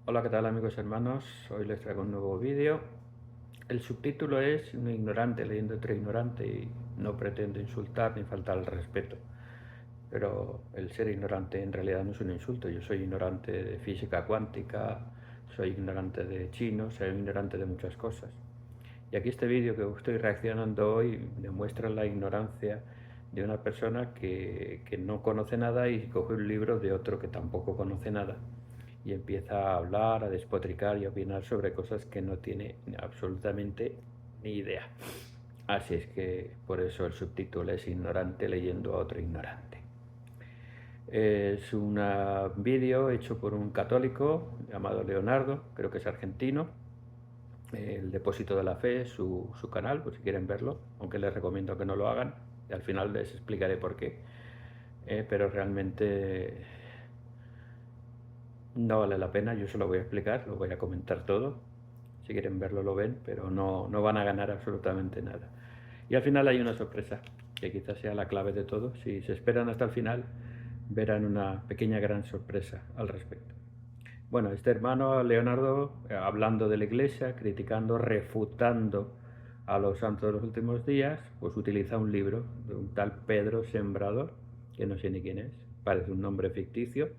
Hola, ¿qué tal amigos hermanos? Hoy les traigo un nuevo vídeo. El subtítulo es Un ignorante leyendo otro ignorante y no pretendo insultar ni faltar al respeto. Pero el ser ignorante en realidad no es un insulto. Yo soy ignorante de física cuántica, soy ignorante de chino, soy ignorante de muchas cosas. Y aquí este vídeo que estoy reaccionando hoy demuestra la ignorancia de una persona que no conoce nada y coge un libro de otro que tampoco conoce nada y empieza a hablar, a despotricar y a opinar sobre cosas que no tiene absolutamente ni idea. Así es que por eso el subtítulo es Ignorante leyendo a otro ignorante. Es un vídeo hecho por un católico llamado Leonardo, creo que es argentino. El Depósito de la Fe es su canal, pues si quieren verlo, aunque les recomiendo que no lo hagan y al final les explicaré por qué. Pero realmente no vale la pena, yo se lo voy a explicar, lo voy a comentar todo. Si quieren verlo lo ven, pero no van a ganar absolutamente nada. Y al final hay una sorpresa, que quizás sea la clave de todo. Si se esperan hasta el final, verán una pequeña gran sorpresa al respecto. Bueno, este hermano Leonardo, hablando de la iglesia, criticando, refutando a los santos de los últimos días, pues utiliza un libro de un tal Pedro Sembrador, que no sé ni quién es, parece un nombre ficticio,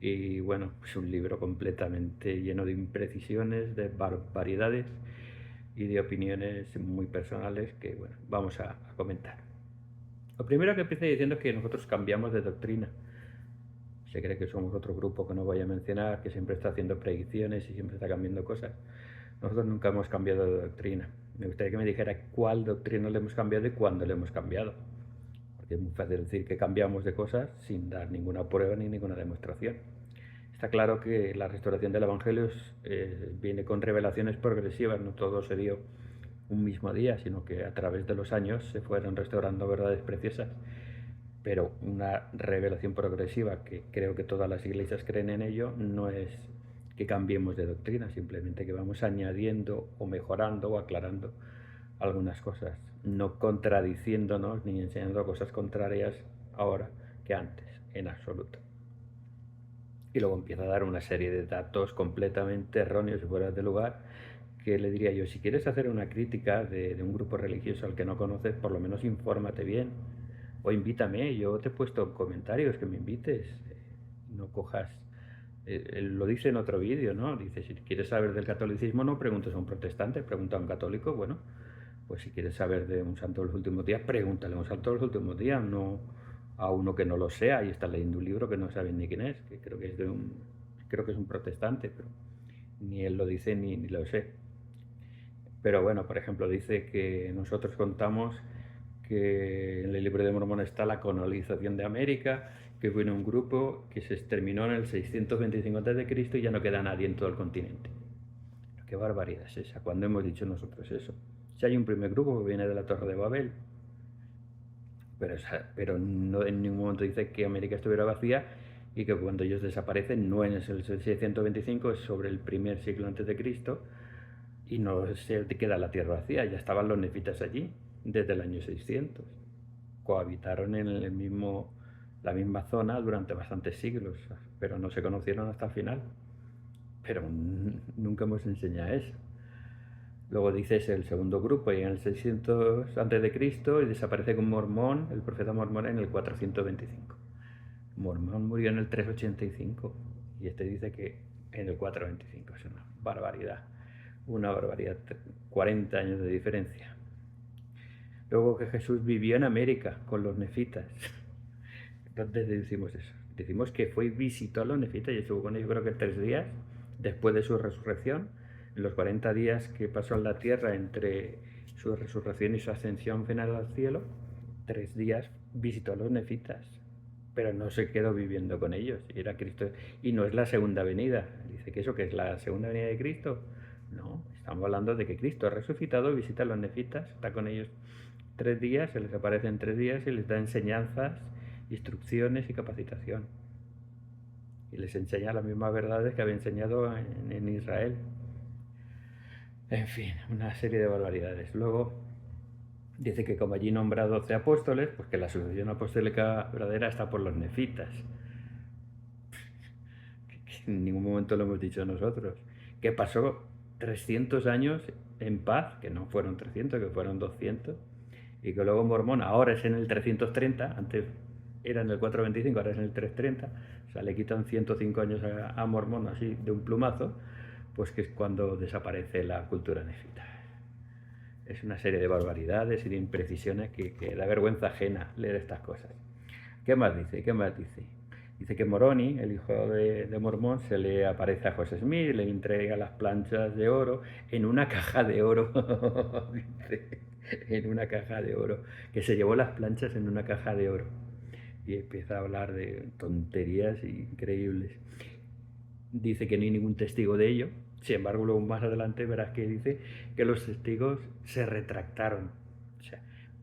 y bueno, es un libro completamente lleno de imprecisiones, de barbaridades y de opiniones muy personales que bueno, vamos a comentar. Lo primero que empieza diciendo es que nosotros cambiamos de doctrina. Se cree que somos otro grupo que no voy a mencionar, que siempre está haciendo predicciones y siempre está cambiando cosas. Nosotros nunca hemos cambiado de doctrina. Me gustaría que me dijera cuál doctrina le hemos cambiado y cuándo le hemos cambiado. Porque es muy fácil decir que cambiamos de cosas sin dar ninguna prueba ni ninguna demostración. Está claro que la restauración del Evangelio viene con revelaciones progresivas, no todo se dio un mismo día, sino que a través de los años se fueron restaurando verdades preciosas. Pero una revelación progresiva, que creo que todas las iglesias creen en ello, no es que cambiemos de doctrina, simplemente que vamos añadiendo o mejorando o aclarando algunas cosas, no contradiciéndonos ni enseñando cosas contrarias ahora que antes, en absoluto. Y luego empieza a dar una serie de datos completamente erróneos y fuera de lugar, que le diría yo, si quieres hacer una crítica de un grupo religioso al que no conoces, por lo menos infórmate bien, o invítame, yo te he puesto comentarios, que me invites, no cojas, él lo dice en otro vídeo, ¿no? Dice, si quieres saber del catolicismo no preguntes a un protestante, pregunta a un católico. Bueno, pues si quieres saber de un santo de los últimos días, pregúntale a un santo de los últimos días, no a uno que no lo sea y está leyendo un libro que no saben ni quién es, que creo que es creo que es un protestante, pero ni él lo dice ni lo sé. Pero bueno, por ejemplo, dice que nosotros contamos que en el libro de Mormón está la colonización de América, que fue en un grupo que se exterminó en el 625 a.C. y ya no queda nadie en todo el continente. Qué barbaridad es esa, cuando hemos dicho nosotros eso. Si hay un primer grupo que viene de la Torre de Babel, pero no en ningún momento dice que América estuviera vacía y que cuando ellos desaparecen no es el 625, es sobre el primer siglo antes de Cristo y no se queda la tierra vacía, ya estaban los nefitas allí desde el año 600. Cohabitaron en la misma zona durante bastantes siglos, pero no se conocieron hasta el final. Pero nunca hemos enseñado eso. Luego dices el segundo grupo y en el 600 a.C. y desaparece con Mormón, el profeta Mormón en el 425. Mormón murió en el 385 y este dice que en el 425. Es una barbaridad. Una barbaridad. 40 años de diferencia. Luego que Jesús vivió en América con los nefitas. Entonces decimos eso. Decimos que fue y visitó a los nefitas y estuvo con ellos creo que 3 días después de su resurrección. En los 40 días que pasó en la tierra entre su resurrección y su ascensión final al cielo, 3 días visitó a los nefitas, pero no se quedó viviendo con ellos. Era Cristo y no es la segunda venida. Dice que eso que es la segunda venida de Cristo. No, estamos hablando de que Cristo ha resucitado, visita a los nefitas, está con ellos 3 días, se les aparece en 3 días y les da enseñanzas, instrucciones y capacitación. Y les enseña las mismas verdades que había enseñado en Israel. En fin, una serie de barbaridades. Luego dice que como allí nombra 12 apóstoles, pues que la sucesión apostólica verdadera está por los nefitas. en ningún momento lo hemos dicho nosotros, que pasó 300 años en paz, que no fueron 300, que fueron 200, y que luego Mormón ahora es en el 330, antes era en el 425, ahora es en el 330, o sea, le quitan 105 años a Mormón así de un plumazo, pues que es cuando desaparece la cultura nefita. Es una serie de barbaridades y de imprecisiones que da vergüenza ajena leer estas cosas. ¿Qué más dice? ¿Qué más dice? Dice que Moroni, el hijo de Mormón, se le aparece a José Smith, le entrega las planchas de oro en una caja de oro. Dice, en una caja de oro. Que se llevó las planchas en una caja de oro. Y empieza a hablar de tonterías increíbles. Dice que no hay ningún testigo de ello. Sin embargo, luego más adelante verás que dice que los testigos se retractaron. O sea,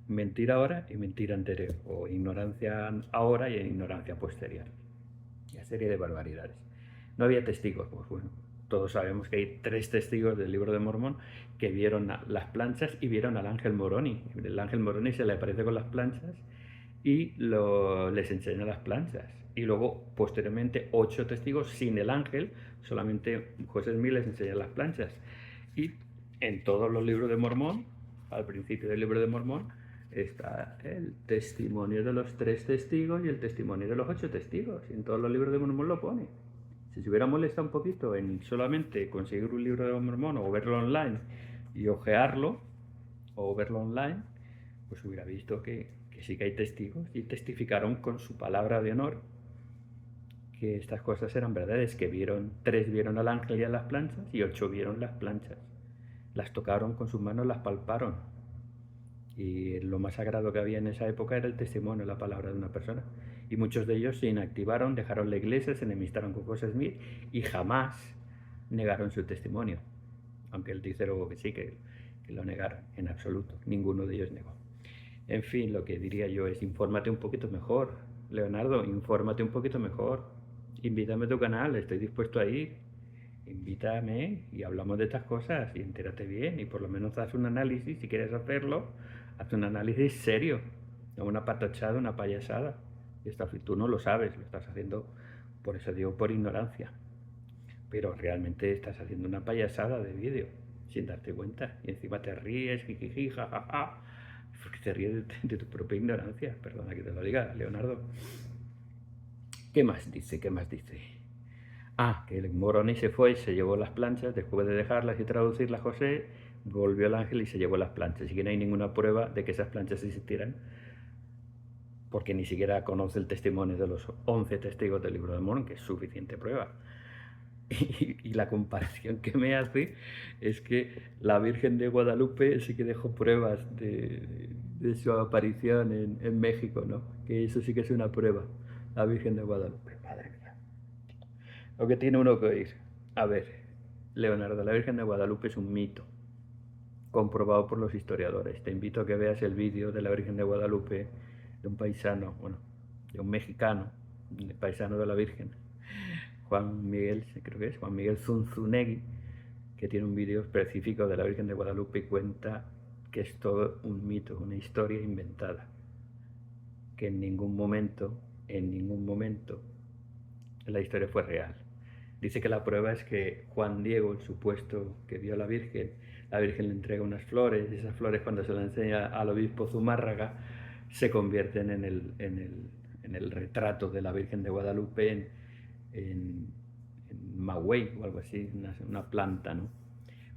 mentira ahora y mentira anterior. O ignorancia ahora y ignorancia posterior. Una serie de barbaridades. No había testigos. Pues bueno, todos sabemos que hay 3 testigos del libro de Mormón que vieron las planchas y vieron al ángel Moroni. El ángel Moroni se le aparece con las planchas y les enseña las planchas. Y luego, posteriormente, 8 testigos sin el ángel, solamente José Smith les enseña las planchas. Y en todos los libros de Mormón, al principio del libro de Mormón, está el testimonio de los 3 testigos y el testimonio de los 8 testigos. Y en todos los libros de Mormón lo pone. Si se hubiera molestado un poquito en solamente conseguir un libro de Mormón o verlo online y ojearlo, o verlo online, pues hubiera visto que sí que hay testigos y testificaron con su palabra de honor que estas cosas eran verdades, que 3 vieron al ángel y a las planchas y 8 vieron las planchas. Las tocaron con sus manos, las palparon. Y lo más sagrado que había en esa época era el testimonio, la palabra de una persona. Y muchos de ellos se inactivaron, dejaron la iglesia, se enemistaron con José Smith y jamás negaron su testimonio. Aunque él dice luego que sí, que lo negaron, en absoluto. Ninguno de ellos negó. En fin, lo que diría yo es infórmate un poquito mejor. Leonardo, infórmate un poquito mejor. Invítame a tu canal, estoy dispuesto a ir. Invítame y hablamos de estas cosas y entérate bien y por lo menos haz un análisis, si quieres hacerlo, haz un análisis serio, no una patochada, una payasada. Tú no lo sabes, lo estás haciendo, por eso digo, por ignorancia. Pero realmente estás haciendo una payasada de vídeo sin darte cuenta y encima te ríes, jijiji, jajaja, porque te ríes de tu propia ignorancia. Perdona que te lo diga, Leonardo. ¿Qué más dice? ¿Qué más dice? Que el Moroni se fue, se llevó las planchas, después de dejarlas y traducirlas José, volvió el ángel y se llevó las planchas. Y que no hay ninguna prueba de que esas planchas existieran, porque ni siquiera conoce el testimonio de los 11 testigos del libro de Mormón, que es suficiente prueba. Y la comparación que me hace es que la Virgen de Guadalupe sí que dejó pruebas de su aparición en México, ¿no? Que eso sí que es una prueba, la Virgen de Guadalupe. Madre mía. Lo que tiene uno que oír. A ver, Leonardo, la Virgen de Guadalupe es un mito, comprobado por los historiadores. Te invito a que veas el vídeo de la Virgen de Guadalupe de un paisano, bueno, de un mexicano, un paisano de la Virgen, Juan Miguel, creo que es, Juan Miguel Zunzunegui, que tiene un vídeo específico de la Virgen de Guadalupe y cuenta que es todo un mito, una historia inventada, que en ningún momento, la historia fue real. Dice que la prueba es que Juan Diego, el supuesto que vio a la Virgen le entrega unas flores, y esas flores cuando se las enseña al obispo Zumárraga se convierten en el retrato de la Virgen de Guadalupe en Magüey o algo así, una planta, ¿no?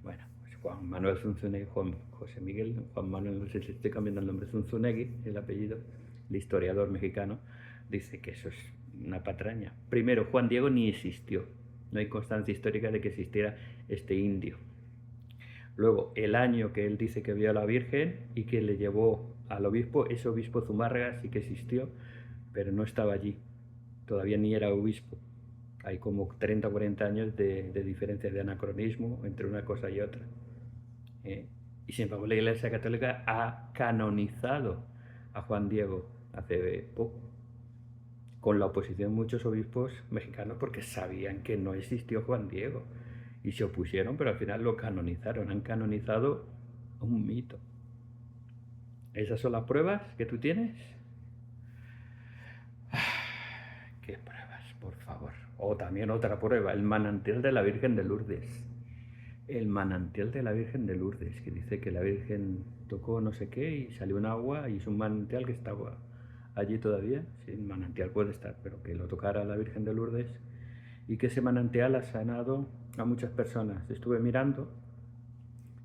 Bueno, pues Juan Manuel Zunzunegui, José Miguel, Juan Manuel, no sé si estoy cambiando el nombre, Zunzunegui, el apellido, el historiador mexicano, dice que eso es una patraña. Primero, Juan Diego ni existió, no hay constancia histórica de que existiera este indio. Luego, el año que él dice que vio a la Virgen y que le llevó al obispo, ese obispo Zumárraga sí que existió, pero no estaba allí, todavía ni era obispo. Hay como 30 o 40 años de diferencia de anacronismo entre una cosa y otra. Y sin embargo la Iglesia Católica ha canonizado a Juan Diego hace poco, con la oposición de muchos obispos mexicanos porque sabían que no existió Juan Diego y se opusieron, pero al final lo canonizaron, han canonizado un mito. ¿Esas son las pruebas que tú tienes? ¿Qué pruebas, por favor? O también otra prueba, el manantial de la Virgen de Lourdes. El manantial de la Virgen de Lourdes, que dice que la Virgen tocó no sé qué y salió un agua y es un manantial que estaba allí todavía. Sí, el manantial puede estar, pero que lo tocara la Virgen de Lourdes y que ese manantial ha sanado a muchas personas. Estuve mirando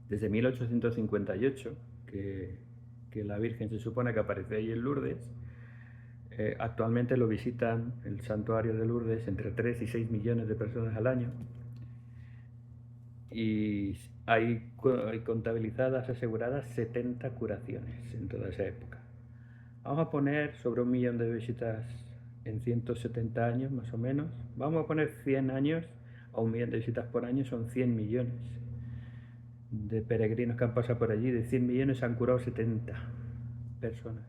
desde 1858, que la Virgen se supone que apareció allí en Lourdes. Actualmente lo visitan el santuario de Lourdes entre 3 y 6 millones de personas al año y hay contabilizadas, aseguradas 70 curaciones en toda esa época. Vamos a poner sobre 1 millón de visitas en 170 años más o menos. Vamos a poner 100 años a 1 millón de visitas por año, son 100 millones de peregrinos que han pasado por allí. De 100 millones han curado 70 personas.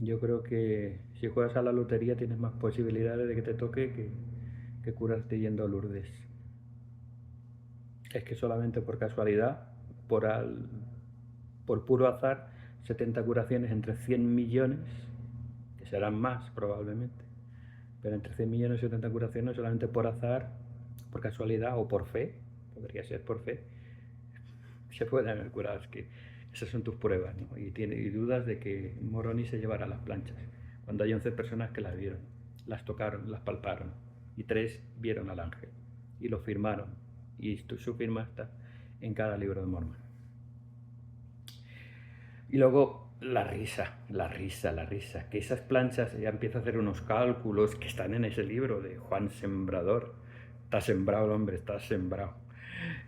Yo creo que si juegas a la lotería tienes más posibilidades de que te toque que curarte yendo a Lourdes. Es que solamente por casualidad, por puro azar, 70 curaciones entre 100 millones, que serán más probablemente, pero entre 100 millones y 70 curaciones solamente por azar, por casualidad o por fe, podría ser por fe, se pueden haber curado. Es que esas son tus pruebas, ¿no? Y dudas de que Moroni se llevara las planchas, cuando hay 11 personas que las vieron, las tocaron, las palparon, y 3 vieron al ángel, y lo firmaron, y su firma está en cada libro de Mormón. Y luego la risa, que esas planchas, ya empieza a hacer unos cálculos que están en ese libro de Juan Sembrador. Está sembrado el hombre, está sembrado.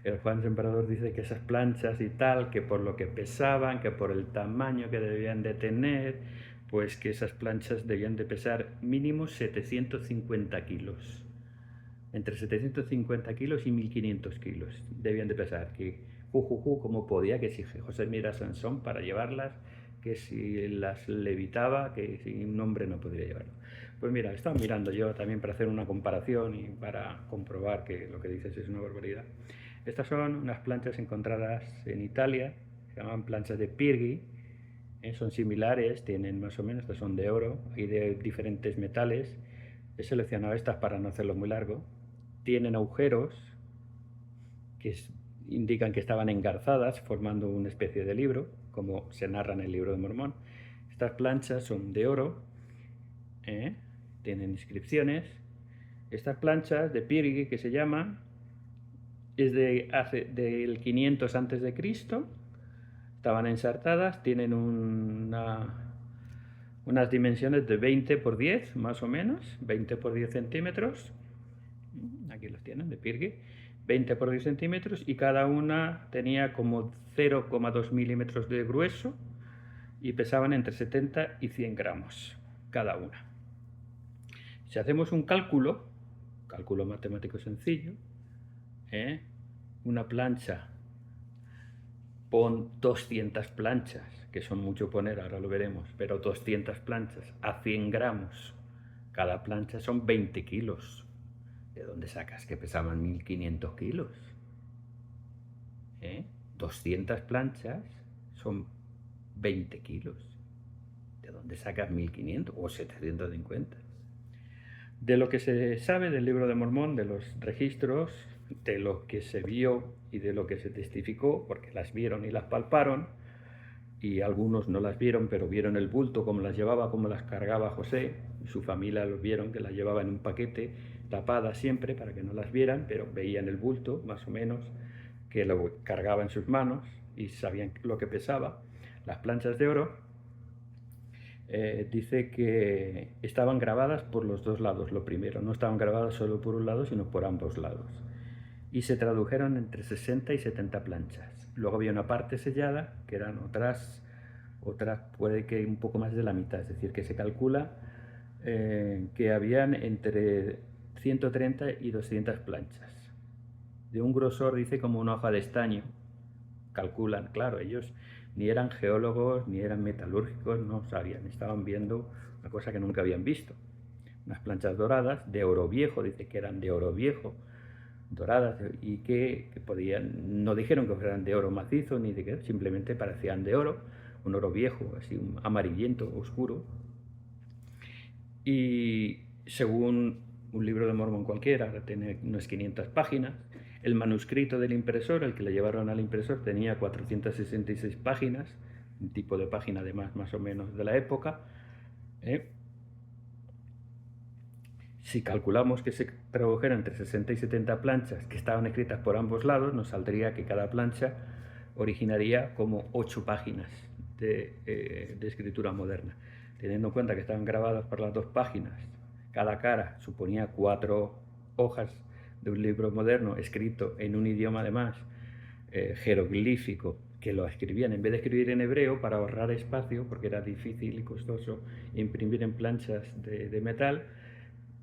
El Juan Sembrador dice que esas planchas y tal, que por lo que pesaban, que por el tamaño que debían de tener, pues que esas planchas debían de pesar mínimo 750 kilos. Entre 750 kilos y 1500 kilos debían de pesar. Que como podía, que si José Mira Sansón para llevarlas, que si las levitaba, que si un hombre no podría llevarlo. Pues mira, estaba mirando yo también para hacer una comparación y para comprobar que lo que dices es una barbaridad. Estas son unas planchas encontradas en Italia, se llaman planchas de Pirgi, son similares, tienen más o menos, estas son de oro y de diferentes metales. He seleccionado estas para no hacerlo muy largo. Tienen agujeros que indican que estaban engarzadas formando una especie de libro, como se narra en el libro de Mormón. Estas planchas son de oro, tienen inscripciones. Estas planchas de Pirgi, que se llama, es del 500 antes de Cristo. Estaban ensartadas, tienen unas dimensiones de 20 por 10, más o menos, 20 por 10 centímetros. Aquí los tienen, de Pirgi. 20 por 10 centímetros y cada una tenía como 0,2 milímetros de grueso y pesaban entre 70 y 100 gramos cada una. Si hacemos un cálculo matemático sencillo, una plancha, pon 200 planchas, que son mucho poner, ahora lo veremos, pero 200 planchas a 100 gramos, cada plancha son 20 kilos. ¿De dónde sacas que pesaban 1500 kilos? 200 planchas son 20 kilos. ¿De dónde sacas 1500 o 750? De lo que se sabe del libro de Mormón, de los registros, de lo que se vio y de lo que se testificó, porque las vieron y las palparon, y algunos no las vieron, pero vieron el bulto, cómo las llevaba, cómo las cargaba José, y su familia los vieron, que las llevaba en un paquete, tapada siempre para que no las vieran, pero veían el bulto, más o menos, que lo cargaba en sus manos y sabían lo que pesaba. Las planchas de oro, dice que estaban grabadas por los dos lados, lo primero, no estaban grabadas solo por un lado, sino por ambos lados. Y se tradujeron entre 60 y 70 planchas. Luego había una parte sellada, que eran otras puede que un poco más de la mitad, es decir, que se calcula que habían entre 130 y 200 planchas. De un grosor, dice, como una hoja de estaño. Calculan, claro, ellos ni eran geólogos, ni eran metalúrgicos, no sabían, estaban viendo una cosa que nunca habían visto. Unas planchas doradas, de oro viejo, dice que eran de oro viejo, doradas, y que podían, no dijeron que fueran de oro macizo, ni de qué, simplemente parecían de oro, un oro viejo, así un amarillento, oscuro. Y según un libro de Mormón cualquiera, tiene unas 500 páginas. El manuscrito del impresor, el que le llevaron al impresor, tenía 466 páginas, un tipo de página además más o menos de la época. Si calculamos que se tradujeran entre 60 y 70 planchas que estaban escritas por ambos lados, nos saldría que cada plancha originaría como 8 páginas de escritura moderna. Teniendo en cuenta que estaban grabadas por las dos páginas, cada cara suponía 4 hojas de un libro moderno escrito en un idioma además jeroglífico, que lo escribían en vez de escribir en hebreo para ahorrar espacio, porque era difícil y costoso imprimir en planchas de metal.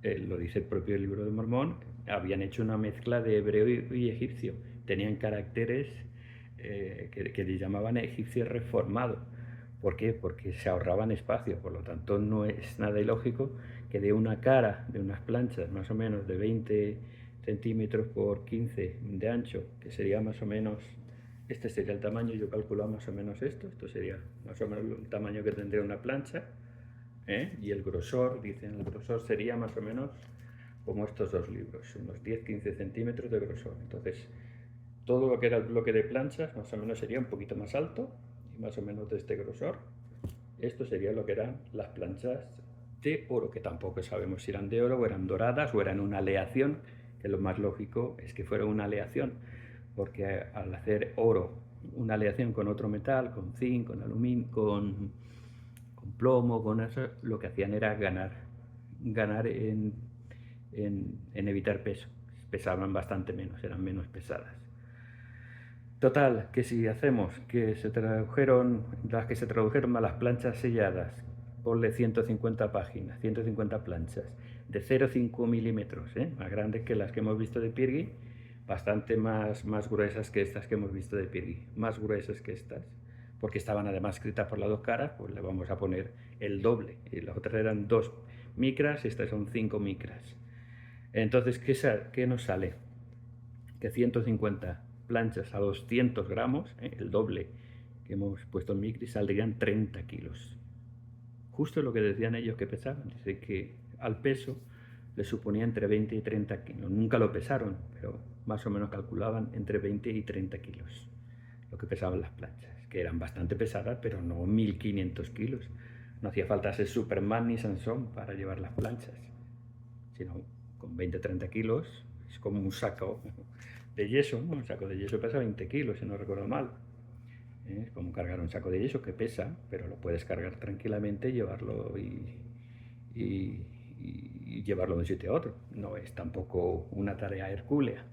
Lo dice el propio libro de Mormón, habían hecho una mezcla de hebreo y egipcio. Tenían caracteres que le llamaban egipcio reformado. ¿Por qué? Porque se ahorraban espacio. Por lo tanto, no es nada ilógico que de una cara, de unas planchas más o menos de 20 centímetros por 15 de ancho, que sería más o menos, este sería el tamaño, yo calculo más o menos esto sería más o menos el tamaño que tendría una plancha. Y el grosor, dicen, el grosor sería más o menos como estos dos libros, unos 10-15 centímetros de grosor. Entonces, todo lo que era el bloque de planchas más o menos sería un poquito más alto y más o menos de este grosor. Esto sería lo que eran las planchas de oro, que tampoco sabemos si eran de oro o eran doradas o eran una aleación, que lo más lógico es que fuera una aleación, porque al hacer oro, una aleación con otro metal, con zinc, con aluminio, con plomo, con eso, lo que hacían era ganar en evitar peso. Pesaban bastante menos, eran menos pesadas. Total, que si hacemos que se tradujeron, las que se tradujeron a las planchas selladas, ponle 150 páginas, 150 planchas, de 0,5 milímetros, más grandes que las que hemos visto de Pirgui, bastante más gruesas que estas que hemos visto de Pirgui, más gruesas que estas, porque estaban además escritas por las dos caras, pues le vamos a poner el doble. Y las otras eran 2 micras, estas son 5 micras. Entonces, ¿qué nos sale? Que 150 planchas a 200 gramos, el doble que hemos puesto en micri, saldrían 30 kilos. Justo lo que decían ellos que pesaban. Dice que al peso les suponía entre 20 y 30 kilos. Nunca lo pesaron, pero más o menos calculaban entre 20 y 30 kilos lo que pesaban las planchas, que eran bastante pesadas, pero no 1500 kilos. No hacía falta ser Superman ni Sansón para llevar las planchas, sino con 20-30 kilos es como un saco de yeso. Un saco de yeso pesa 20 kilos, si no recuerdo mal. Es como cargar un saco de yeso que pesa, pero lo puedes cargar tranquilamente y llevarlo y llevarlo de un sitio a otro. No es tampoco una tarea hercúlea.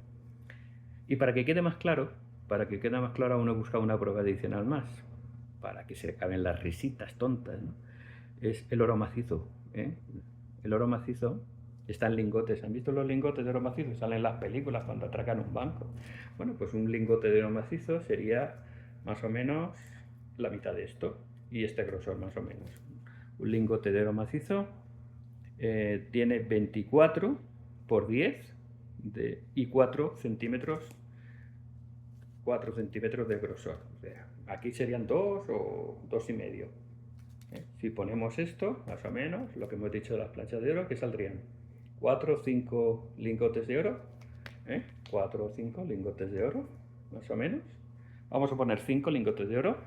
Y para que quede más claro, uno busca una prueba adicional más, para que se acaben las risitas tontas, ¿no? Es el oro macizo. El oro macizo está en lingotes. ¿Han visto los lingotes de oro macizo? Salen en las películas cuando atracan un banco. Bueno, pues un lingote de oro macizo sería más o menos la mitad de esto, y este grosor más o menos. Un lingote de oro macizo tiene 24 por 10 y 4 centímetros de grosor. O sea, aquí serían 2 o 2,5. Si ponemos esto, más o menos, lo que hemos dicho de las planchas de oro, que saldrían 4 o 5 lingotes de oro. 4 o 5 lingotes de oro, más o menos. Vamos a poner 5 lingotes de oro.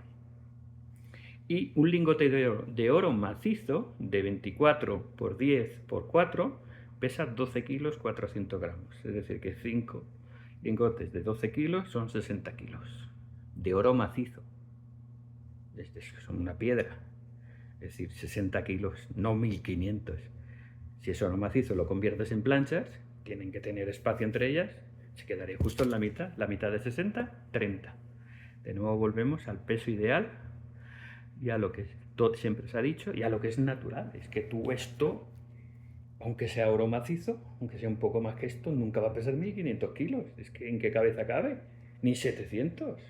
Y un lingote de oro macizo de 24 por 10 por 4 pesa 12 kilos 400 gramos. Es decir, que 5 lingotes de 12 kilos son 60 kilos de oro macizo. Son una piedra. Es decir, 60 kilos, no 1500. Si es oro macizo lo conviertes en planchas, tienen que tener espacio entre ellas, se quedaría justo en la mitad de 60, 30. De nuevo volvemos al peso ideal y a lo que todo siempre se ha dicho y a lo que es natural. Es que tú esto, aunque sea oro macizo, aunque sea un poco más que esto, nunca va a pesar 1500 kilos. Es que ¿en qué cabeza cabe? Ni 700.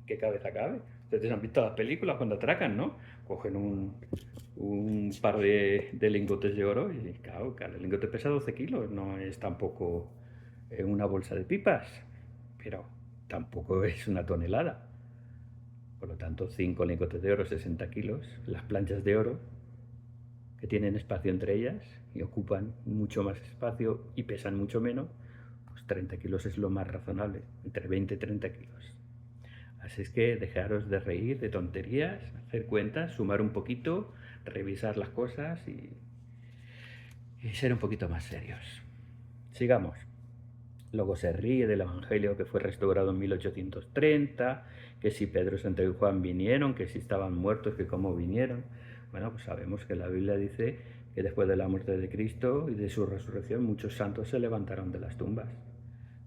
¿Qué cabeza cabe? Ustedes han visto las películas cuando atracan, ¿no? Cogen un par de lingotes de oro y claro, cada lingote pesa 12 kilos. No es tampoco una bolsa de pipas, pero tampoco es una tonelada. Por lo tanto, 5 lingotes de oro, 60 kilos. Las planchas de oro que tienen espacio entre ellas y ocupan mucho más espacio y pesan mucho menos, pues 30 kilos es lo más razonable, entre 20 y 30 kilos. Así es que dejaros de reír de tonterías, hacer cuentas, sumar un poquito, revisar las cosas y ser un poquito más serios. Sigamos. Luego se ríe del Evangelio que fue restaurado en 1830, que si Pedro, Santiago y Juan vinieron, que si estaban muertos, que cómo vinieron. Bueno, pues sabemos que la Biblia dice que después de la muerte de Cristo y de su resurrección muchos santos se levantaron de las tumbas.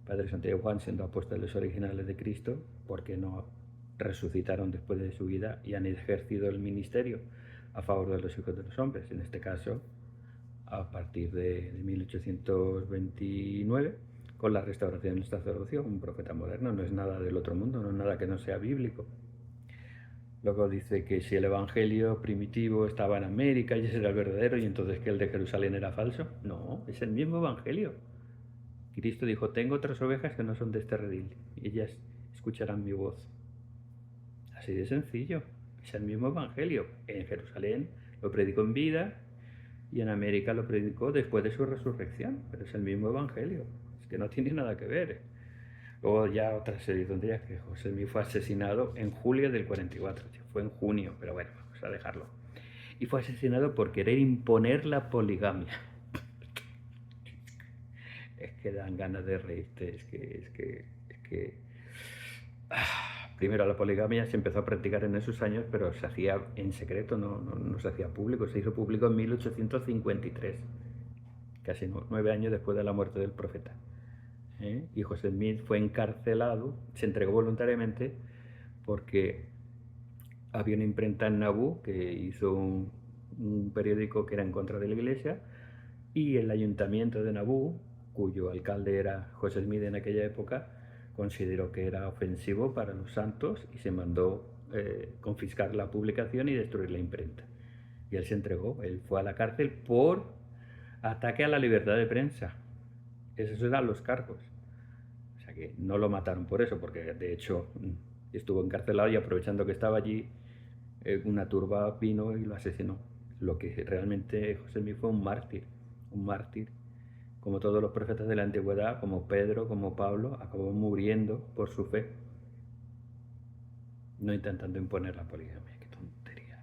Pedro, Santiago y Juan, siendo apóstoles originales de Cristo, ¿por qué no resucitaron después de su vida y han ejercido el ministerio a favor de los hijos de los hombres? En este caso, a partir de 1829, con la restauración del sacerdocio, un profeta moderno, no es nada del otro mundo, no es nada que no sea bíblico. Luego dice que si el evangelio primitivo estaba en América y ese era el verdadero, y entonces que el de Jerusalén era falso. No, es el mismo evangelio. Cristo dijo, tengo otras ovejas que no son de este redil, y ellas escucharán mi voz. Así de sencillo, es el mismo evangelio. En Jerusalén lo predicó en vida, y en América lo predicó después de su resurrección, pero es el mismo evangelio, es que no tiene nada que ver. Luego ya otra serie de tonterías, que José Mí fue asesinado en julio del 44, fue en junio, pero bueno, vamos a dejarlo. Y fue asesinado por querer imponer la poligamia. Es que dan ganas de reírte, primero la poligamia se empezó a practicar en esos años, pero se hacía en secreto, no se hacía público, se hizo público en 1853, casi 9 años después de la muerte del profeta. Y José Smith fue encarcelado, se entregó voluntariamente porque había una imprenta en Nabú que hizo un periódico que era en contra de la iglesia, y el ayuntamiento de Nabú, cuyo alcalde era José Smith en aquella época, consideró que era ofensivo para los santos y se mandó confiscar la publicación y destruir la imprenta. Y él se entregó, él fue a la cárcel por ataque a la libertad de prensa. Esos eran los cargos. O sea que no lo mataron por eso, porque de hecho estuvo encarcelado y aprovechando que estaba allí, una turba vino y lo asesinó. Lo que realmente José Smith fue un mártir, como todos los profetas de la antigüedad, como Pedro, como Pablo, acabó muriendo por su fe, no intentando imponer la poligamia. Qué tonterías.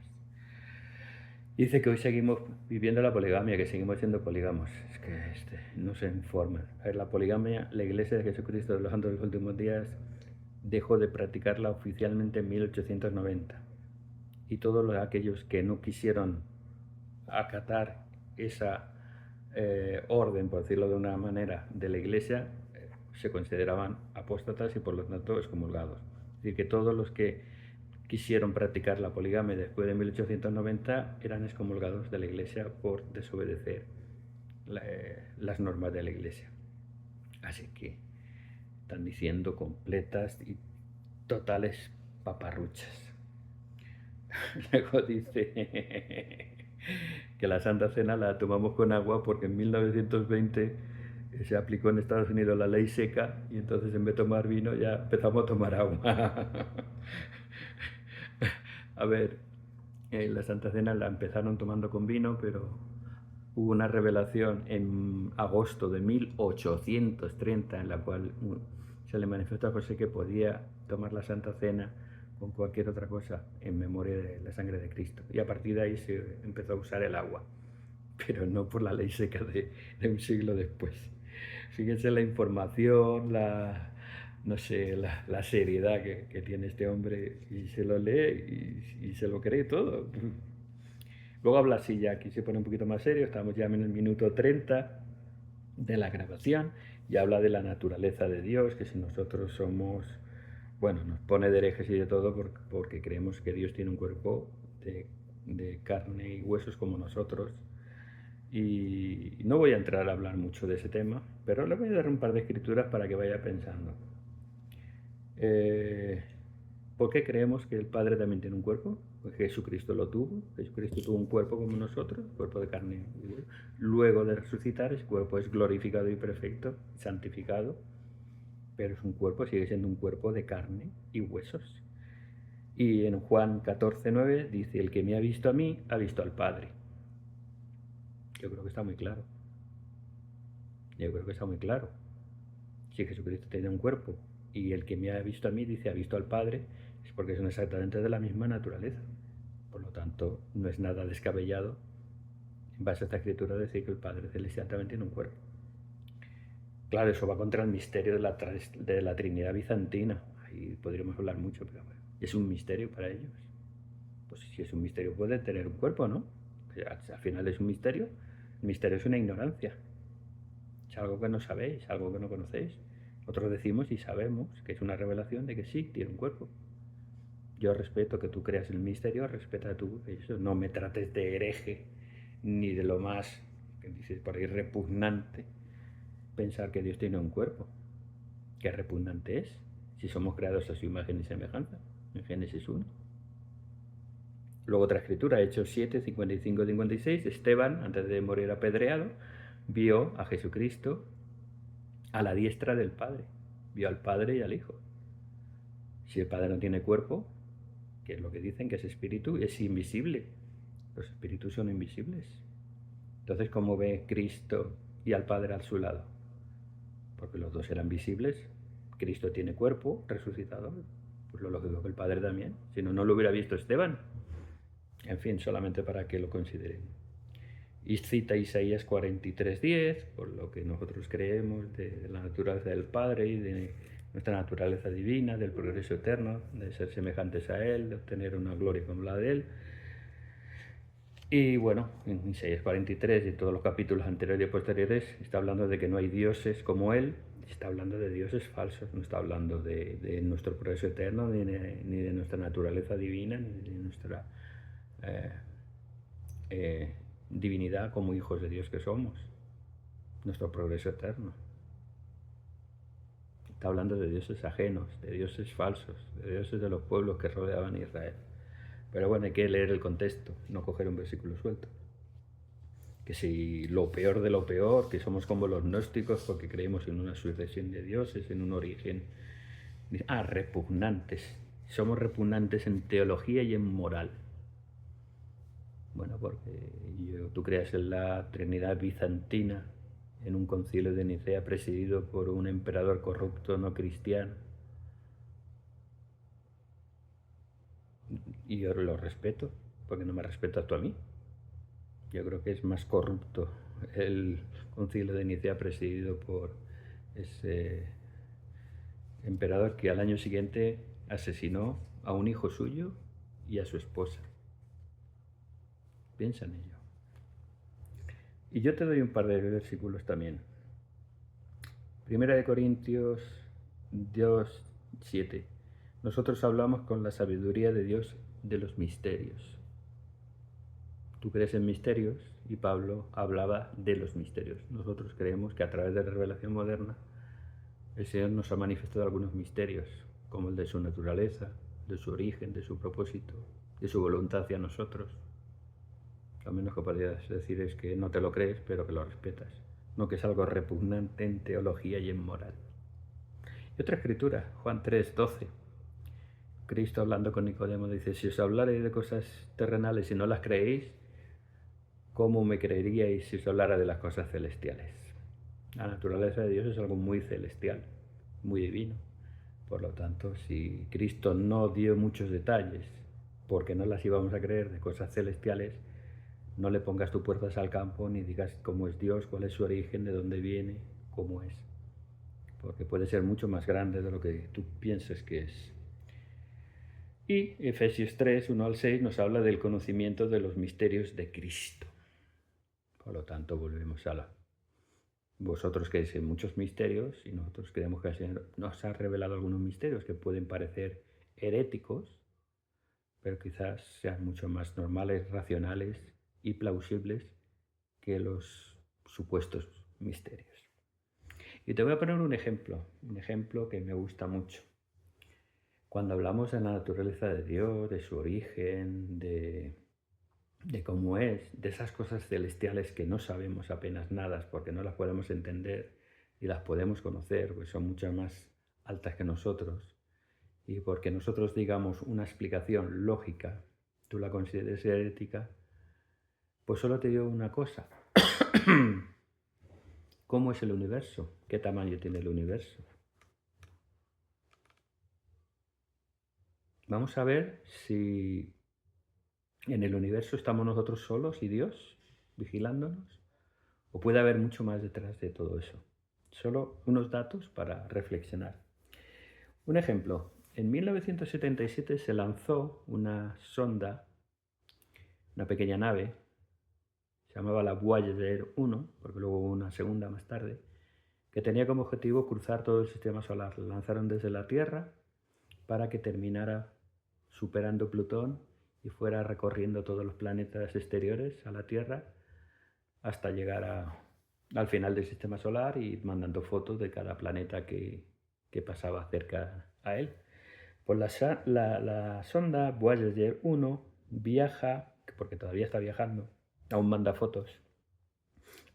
Dice que hoy seguimos viviendo la poligamia, que seguimos siendo polígamos. Es que no se informan. A ver, la poligamia, la Iglesia de Jesucristo de los Santos de los Últimos Días dejó de practicarla oficialmente en 1890. Y todos aquellos que no quisieron acatar esa orden, por decirlo de una manera, de la Iglesia, se consideraban apóstatas y por lo tanto excomulgados. Es decir, que todos los que quisieron practicar la poligamia después de 1890 eran excomulgados de la Iglesia por desobedecer las normas de la Iglesia. Así que están diciendo completas y totales paparruchas. Luego dice que la Santa Cena la tomamos con agua porque en 1920 se aplicó en Estados Unidos la ley seca y entonces en vez de tomar vino ya empezamos a tomar agua. A ver, la Santa Cena la empezaron tomando con vino, pero hubo una revelación en agosto de 1830 en la cual se le manifestó a José que podía tomar la Santa Cena con cualquier otra cosa en memoria de la sangre de Cristo. Y a partir de ahí se empezó a usar el agua, pero no por la ley seca de un siglo después. Fíjense la información, no sé, la seriedad que tiene este hombre, y se lo lee y se lo cree todo. Luego habla así, ya aquí se pone un poquito más serio, estamos ya en el minuto 30 de la grabación, y habla de la naturaleza de Dios, que si nosotros somos, bueno, nos pone de herejes y de todo porque creemos que Dios tiene un cuerpo de carne y huesos como nosotros. Y no voy a entrar a hablar mucho de ese tema, pero le voy a dar un par de escrituras para que vaya pensando. ¿Por qué creemos que el Padre también tiene un cuerpo? Pues Jesucristo lo tuvo. Jesucristo tuvo un cuerpo como nosotros, cuerpo de carne y hueso. Luego de resucitar, ese cuerpo es glorificado y perfecto, santificado, pero es un cuerpo, sigue siendo un cuerpo de carne y huesos. Y en Juan 14:9 dice, el que me ha visto a mí, ha visto al Padre. Yo creo que está muy claro. Yo creo que está muy claro. Si Jesucristo tiene un cuerpo y el que me ha visto a mí dice ha visto al Padre, es porque son exactamente de la misma naturaleza. Por lo tanto, no es nada descabellado en base a esta escritura decir que el Padre Celestial también tiene un cuerpo. Claro, eso va contra el misterio de la Trinidad bizantina. Ahí podríamos hablar mucho, pero bueno, es un misterio para ellos. Pues si es un misterio puede tener un cuerpo, ¿no? Al final es un misterio. El misterio es una ignorancia. Es algo que no sabéis, algo que no conocéis. Nosotros decimos y sabemos que es una revelación de que sí, tiene un cuerpo. Yo respeto que tú creas el misterio, respeta tú eso. No me trates de hereje ni de lo más, que dices por ahí, repugnante pensar que Dios tiene un cuerpo. Qué repugnante es si somos creados a su imagen y semejanza, en Génesis 1. Luego otra escritura, Hechos 7, 55, 56, Esteban, antes de morir apedreado, vio a Jesucristo a la diestra del Padre. Vio al Padre y al Hijo. Si el Padre no tiene cuerpo, que es lo que dicen, que es espíritu, es invisible. Los espíritus son invisibles. Entonces, ¿cómo ve Cristo y al Padre a su lado? Porque los dos eran visibles. Cristo tiene cuerpo, resucitado. Pues lo lógico que el Padre también. Si no, no lo hubiera visto Esteban. En fin, solamente para que lo consideren. Y cita Isaías 43:10, por lo que nosotros creemos de la naturaleza del Padre y de nuestra naturaleza divina, del progreso eterno, de ser semejantes a Él, de obtener una gloria como la de Él. Y bueno, en Isaías 43 y todos los capítulos anteriores y posteriores está hablando de que no hay dioses como Él, está hablando de dioses falsos, no está hablando de nuestro progreso eterno, ni de nuestra naturaleza divina, ni de nuestra divinidad como hijos de Dios que somos, nuestro progreso eterno. Está hablando de dioses ajenos, de dioses falsos, de dioses de los pueblos que rodeaban a Israel. Pero bueno, hay que leer el contexto, no coger un versículo suelto. Que si lo peor de lo peor, que somos como los gnósticos porque creemos en una sucesión de dioses, en un origen... repugnantes. Somos repugnantes en teología y en moral. Bueno, porque tú creas en la Trinidad bizantina, en un concilio de Nicea presidido por un emperador corrupto no cristiano. Y yo lo respeto, porque no me respetas tú a mí. Yo creo que es más corrupto el concilio de Nicea presidido por ese emperador que al año siguiente asesinó a un hijo suyo y a su esposa. Piensa en ello. Y yo te doy un par de versículos también. Primera de Corintios 2:7. Nosotros hablamos con la sabiduría de Dios de los misterios. Tú crees en misterios y Pablo hablaba de los misterios. Nosotros creemos que a través de la revelación moderna el Señor nos ha manifestado algunos misterios, como el de su naturaleza, de su origen, de su propósito, de su voluntad hacia nosotros. Lo menos que podrías decir es que no te lo crees, pero que lo respetas, no que es algo repugnante en teología y en moral. Y otra escritura, Juan 3:12. Cristo hablando con Nicodemo dice, si os hablaré de cosas terrenales y no las creéis, ¿cómo me creeríais si os hablara de las cosas celestiales? La naturaleza de Dios es algo muy celestial, muy divino. Por lo tanto, si Cristo no dio muchos detalles, porque no las íbamos a creer de cosas celestiales, no le pongas tus puertas al campo ni digas cómo es Dios, cuál es su origen, de dónde viene, cómo es. Porque puede ser mucho más grande de lo que tú pienses que es. Y Efesios 3, 1-6 nos habla del conocimiento de los misterios de Cristo. Por lo tanto, volvemos a la... Vosotros creéis en muchos misterios y nosotros creemos que el Señor nos ha revelado algunos misterios que pueden parecer heréticos, pero quizás sean mucho más normales, racionales y plausibles que los supuestos misterios. Y te voy a poner un ejemplo que me gusta mucho. Cuando hablamos de la naturaleza de Dios, de su origen, de cómo es, de esas cosas celestiales que no sabemos apenas nada porque no las podemos entender y las podemos conocer, pues son mucho más altas que nosotros. Y porque nosotros digamos una explicación lógica, tú la consideres herética, pues solo te digo una cosa. ¿Cómo es el universo? ¿Qué tamaño tiene el universo? Vamos a ver si en el universo estamos nosotros solos y Dios vigilándonos, o puede haber mucho más detrás de todo eso. Solo unos datos para reflexionar. Un ejemplo, en 1977 se lanzó una sonda, una pequeña nave, se llamaba la Voyager 1, porque luego hubo una segunda más tarde, que tenía como objetivo cruzar todo el sistema solar. La lanzaron desde la Tierra para que terminara superando Plutón y fuera recorriendo todos los planetas exteriores a la Tierra hasta llegar al final del sistema solar y mandando fotos de cada planeta que pasaba cerca a él. Pues la sonda Voyager 1 viaja, porque todavía está viajando, aún manda fotos,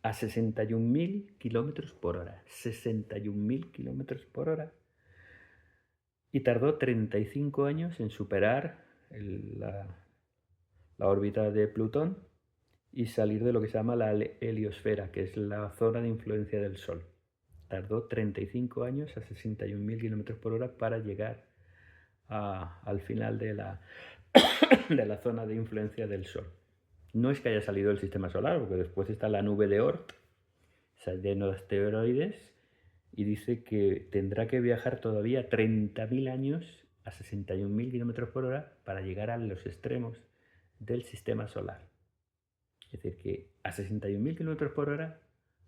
a 61.000 kilómetros por hora. 61.000 kilómetros por hora. Y tardó 35 años en superar la órbita de Plutón y salir de lo que se llama la heliosfera, que es la zona de influencia del Sol. Tardó 35 años a 61.000 kilómetros por hora para llegar al final de la zona de influencia del Sol. No es que haya salido del sistema solar, porque después está la nube de Oort, lleno de asteroides, y dice que tendrá que viajar todavía 30.000 años a 61.000 kilómetros por hora para llegar a los extremos del sistema solar. Es decir, que a 61.000 kilómetros por hora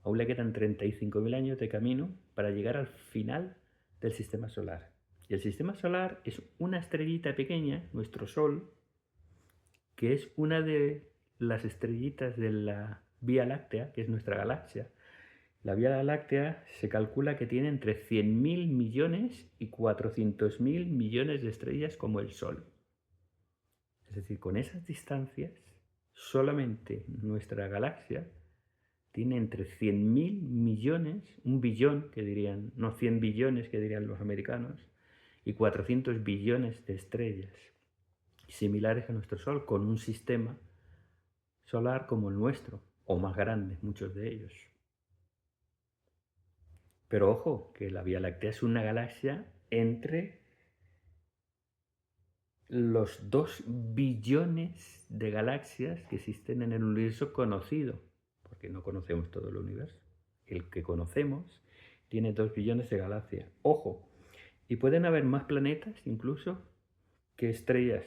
aún le quedan 35.000 años de camino para llegar al final del sistema solar. Y el sistema solar es una estrellita pequeña, nuestro Sol, que es una de las estrellitas de la Vía Láctea, que es nuestra galaxia. La Vía Láctea se calcula que tiene entre 100.000 millones y 400.000 millones de estrellas como el Sol. Es decir, con esas distancias, solamente nuestra galaxia tiene entre 100.000 millones, un billón que dirían, no 100 billones que dirían los americanos, y 400 billones de estrellas, similares a nuestro Sol, con un sistema solar como el nuestro, o más grande, muchos de ellos. Pero ojo, que la Vía Láctea es una galaxia entre los 2 billones de galaxias que existen en el universo conocido, porque no conocemos todo el universo. El que conocemos tiene 2 billones de galaxias. Ojo, y pueden haber más planetas incluso que estrellas.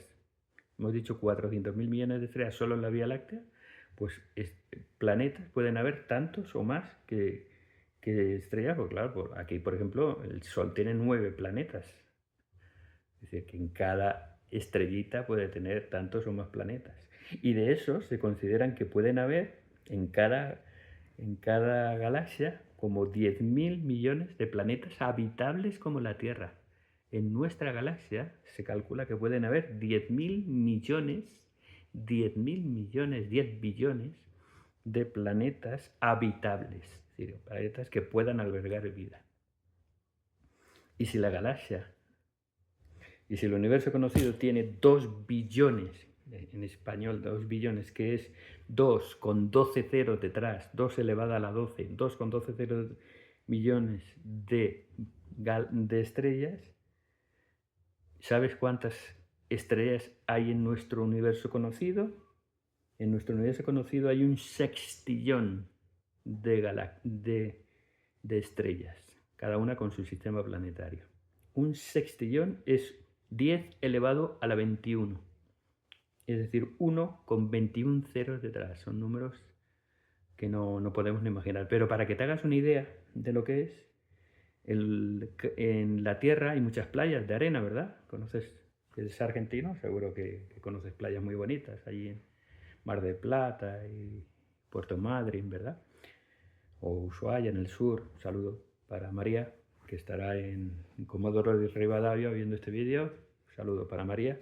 Hemos dicho 400.000 millones de estrellas solo en la Vía Láctea, pues planetas pueden haber tantos o más que estrellas, porque claro, aquí por ejemplo el Sol tiene 9 planetas. Es decir, que en cada estrellita puede tener tantos o más planetas. Y de esos se consideran que pueden haber en cada galaxia como 10.000 millones de planetas habitables como la Tierra. En nuestra galaxia se calcula que pueden haber 10.000 millones, 10 billones de planetas habitables, es decir, planetas que puedan albergar vida. Y si la galaxia, y si el universo conocido tiene 2 billones, en español 2 billones, que es 2 con 12 ceros detrás, 2 elevada a la 12, 2 con 12 ceros millones de estrellas, ¿sabes cuántas estrellas hay en nuestro universo conocido? En nuestro universo conocido hay un sextillón de estrellas, cada una con su sistema planetario. Un sextillón es 10 elevado a la 21, es decir, 1 con 21 ceros detrás. Son números que no podemos ni imaginar. Pero para que te hagas una idea de lo que es, en la Tierra hay muchas playas de arena, ¿verdad? ¿Conoces? ¿Eres argentino? Seguro que conoces playas muy bonitas allí en Mar del Plata y Puerto Madryn, ¿verdad? O Ushuaia en el sur. Un saludo para María, que estará en Comodoro de Rivadavia viendo este vídeo. Un saludo para María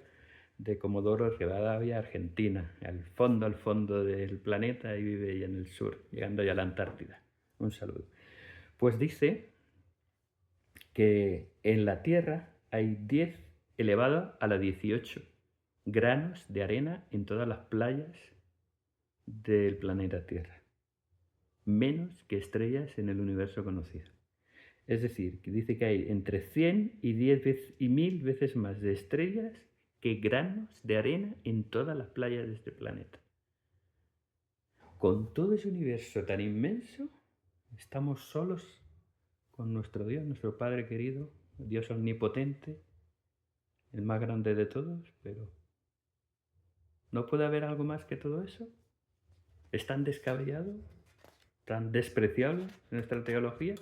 de Comodoro Rivadavia, Argentina, al fondo del planeta, y vive ella en el sur, llegando ya a la Antártida. Un saludo. Pues dice que en la Tierra hay 10 elevado a la 18 granos de arena en todas las playas del planeta Tierra. menos que estrellas en el universo conocido. Es decir, que dice que hay entre 100 y 10.000 veces más de estrellas que granos de arena en todas las playas de este planeta. Con todo ese universo tan inmenso, estamos solos con nuestro Dios, nuestro Padre querido, Dios omnipotente, el más grande de todos, pero ¿no puede haber algo más que todo eso? ¿Es tan descabellado, tan despreciable nuestra teología?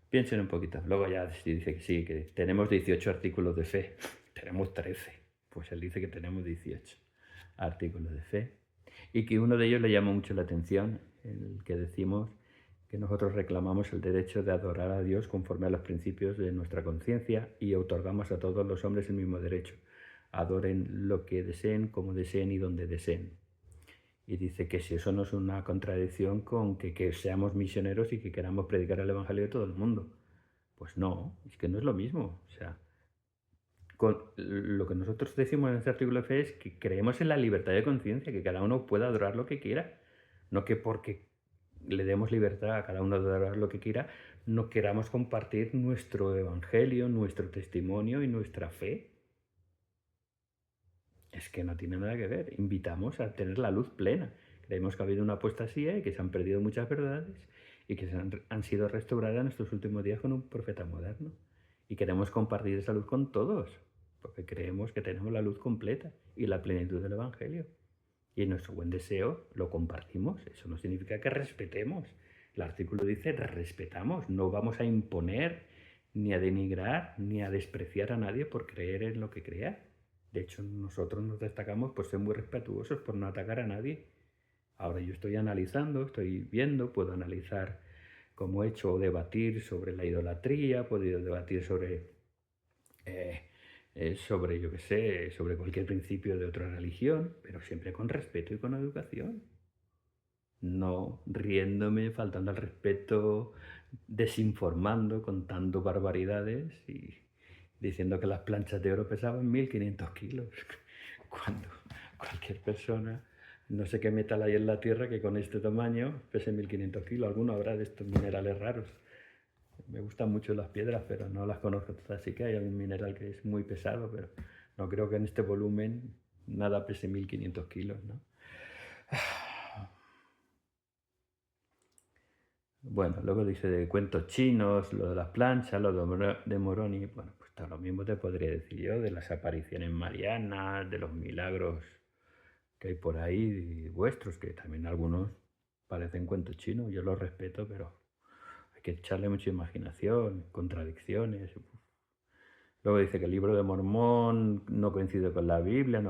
Piensen un poquito. Luego ya dice que sí, que tenemos 18 artículos de fe. Tenemos 13. Pues él dice que tenemos 18 artículos de fe. Y que uno de ellos le llama mucho la atención, el que decimos que nosotros reclamamos el derecho de adorar a Dios conforme a los principios de nuestra conciencia y otorgamos a todos los hombres el mismo derecho. Adoren lo que deseen, como deseen y donde deseen. Y dice que si eso no es una contradicción con que seamos misioneros y que queramos predicar el Evangelio de todo el mundo. Pues no, es que no es lo mismo. O sea, lo que nosotros decimos en este artículo de fe es que creemos en la libertad de conciencia, que cada uno pueda adorar lo que quiera. No que porque le demos libertad a cada uno de adorar lo que quiera, no queramos compartir nuestro Evangelio, nuestro testimonio y nuestra fe. Es que no tiene nada que ver. Invitamos a tener la luz plena. Creemos que ha habido una apostasía y que se han perdido muchas verdades y que han sido restauradas en estos últimos días con un profeta moderno. Y queremos compartir esa luz con todos, porque creemos que tenemos la luz completa y la plenitud del Evangelio. Y nuestro buen deseo lo compartimos. Eso no significa que respetemos. El artículo dice respetamos. No vamos a imponer, ni a denigrar, ni a despreciar a nadie por creer en lo que crea. De hecho, nosotros nos destacamos por ser muy respetuosos, por no atacar a nadie. Ahora yo estoy analizando, estoy viendo, puedo analizar como he hecho, debatir sobre la idolatría, podido debatir sobre, yo qué sé, sobre cualquier principio de otra religión, pero siempre con respeto y con educación. No riéndome, faltando al respeto, desinformando, contando barbaridades y diciendo que las planchas de oro pesaban 1500 kilos, cuando cualquier persona, no sé qué metal hay en la Tierra que con este tamaño pese 1500 kilos. Alguno habrá de estos minerales raros. Me gustan mucho las piedras, pero no las conozco todas. Sí que hay algún mineral que es muy pesado, pero no creo que en este volumen nada pese 1500 kilos, ¿no? Bueno, luego dice de cuentos chinos, lo de las planchas, lo de Moroni. Bueno, pues lo mismo te podría decir yo de las apariciones marianas, de los milagros que hay por ahí vuestros, que también algunos parecen cuentos chinos. Yo los respeto, pero hay que echarle mucha imaginación, contradicciones. Luego dice que el libro de Mormón no coincide con la Biblia,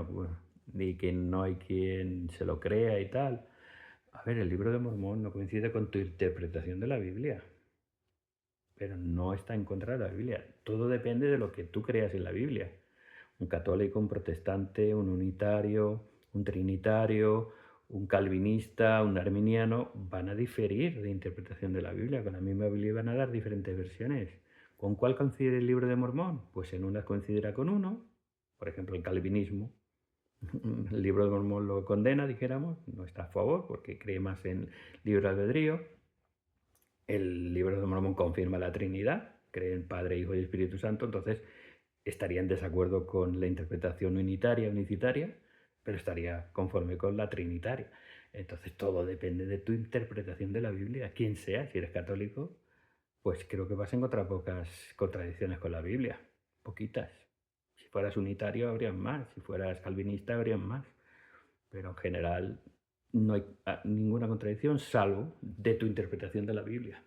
ni que no hay quien se lo crea y tal. A ver, el libro de Mormón no coincide con tu interpretación de la Biblia, pero no está en contra de la Biblia. Todo depende de lo que tú creas en la Biblia. Un católico, un protestante, un unitario, un trinitario, un calvinista, un arminiano, van a diferir de interpretación de la Biblia. Con la misma Biblia van a dar diferentes versiones. ¿Con cuál coincide el libro de Mormón? Pues en unas coincidirá con uno, por ejemplo el calvinismo. El libro de Mormón lo condena, dijéramos, no está a favor porque cree más en libre albedrío. El libro de Mormón confirma la Trinidad, cree en Padre, Hijo y Espíritu Santo, entonces estaría en desacuerdo con la interpretación unicitaria, pero estaría conforme con la trinitaria. Entonces todo depende de tu interpretación de la Biblia, quien sea. Si eres católico, pues creo que vas a encontrar pocas contradicciones con la Biblia, poquitas. Si fueras unitario habrían más, si fueras calvinista habrían más, pero en general no hay ninguna contradicción salvo de tu interpretación de la Biblia.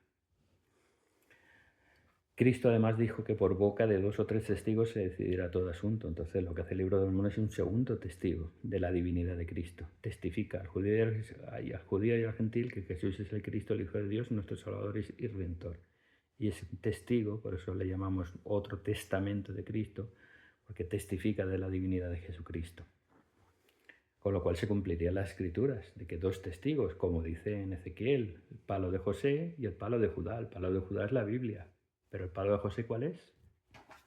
Cristo además dijo que por boca de 2 o 3 testigos se decidirá todo asunto. Entonces lo que hace el libro de Mormón es un segundo testigo de la divinidad de Cristo. Testifica al judío y al gentil que Jesús es el Cristo, el Hijo de Dios, nuestro Salvador y Redentor. Y es testigo, por eso le llamamos otro testamento de Cristo, porque testifica de la divinidad de Jesucristo. Con lo cual se cumplirían las escrituras, de que 2 testigos, como dice en Ezequiel, el palo de José y el palo de Judá. El palo de Judá es la Biblia. Pero el palo de José, ¿cuál es?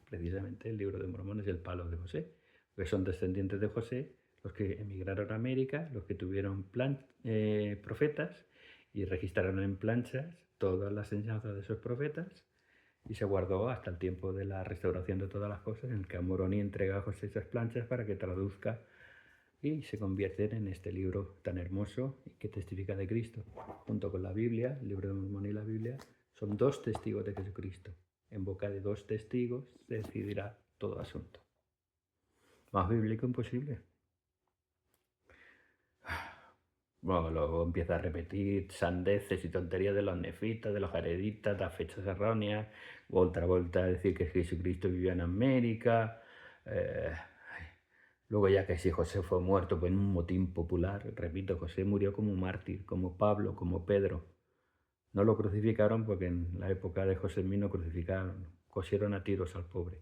Precisamente el libro de Mormón es el palo de José, porque son descendientes de José los que emigraron a América, los que tuvieron profetas y registraron en planchas todas las enseñanzas de esos profetas y se guardó hasta el tiempo de la restauración de todas las cosas, en el que Moroni entrega a José esas planchas para que traduzca y se convierten en este libro tan hermoso y que testifica de Cristo. Junto con la Biblia, el libro de Mormón y la Biblia, son dos testigos de Jesucristo. En boca de dos testigos se decidirá todo asunto. Más bíblico imposible. Bueno, luego empieza a repetir sandeces y tonterías de los nefitas, de los jareditas, las fechas erróneas, vuelta a decir que Jesucristo vivió en América. Luego ya que si José fue muerto pues en un motín popular, repito, José murió como mártir, como Pablo, como Pedro. No lo crucificaron porque en la época de José no crucificaron, cosieron a tiros al pobre.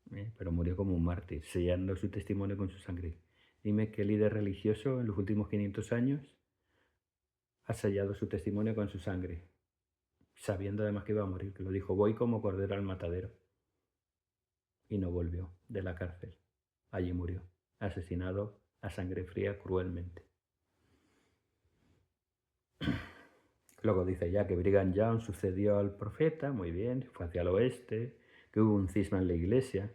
Pero murió como un mártir, sellando su testimonio con su sangre. Dime qué líder religioso en los últimos 500 años ha sellado su testimonio con su sangre, sabiendo además que iba a morir, que lo dijo, voy como cordero al matadero. Y no volvió de la cárcel. Allí murió, asesinado a sangre fría cruelmente. Luego dice ya que Brigham Young sucedió al profeta, muy bien, fue hacia el oeste, que hubo un cisma en la iglesia.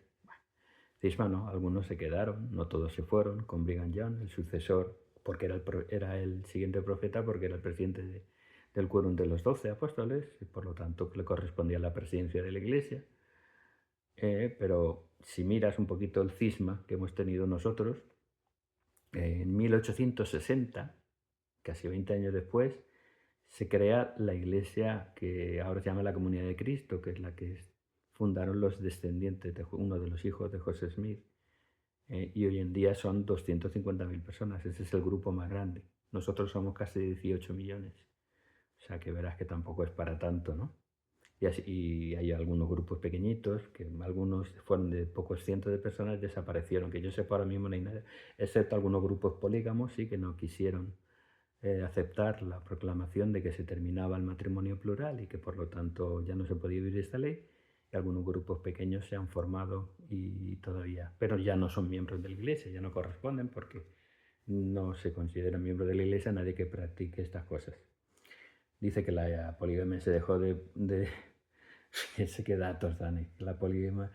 Cisma no, algunos se quedaron, no todos se fueron, con Brigham Young, el sucesor, porque era el siguiente profeta, porque era el presidente del quórum de los 12 apóstoles, y por lo tanto le correspondía la presidencia de la iglesia. Pero si miras un poquito el cisma que hemos tenido nosotros, en 1860, casi 20 años después, se crea la iglesia que ahora se llama la Comunidad de Cristo, que es la que fundaron los descendientes de uno de los hijos de José Smith. Y hoy en día son 250.000 personas, ese es el grupo más grande. Nosotros somos casi 18 millones, o sea que verás que tampoco es para tanto, ¿no? Y hay algunos grupos pequeñitos, que algunos fueron de pocos cientos de personas, desaparecieron, que yo sepa ahora mismo no hay nada, excepto algunos grupos polígamos, sí, que no quisieron aceptar la proclamación de que se terminaba el matrimonio plural y que por lo tanto ya no se podía vivir esta ley, y algunos grupos pequeños se han formado y todavía, pero ya no son miembros de la iglesia, ya no corresponden porque no se considera miembro de la iglesia nadie que practique estas cosas. Dice que la poligamia se dejó qué datos, Dani. La poligamia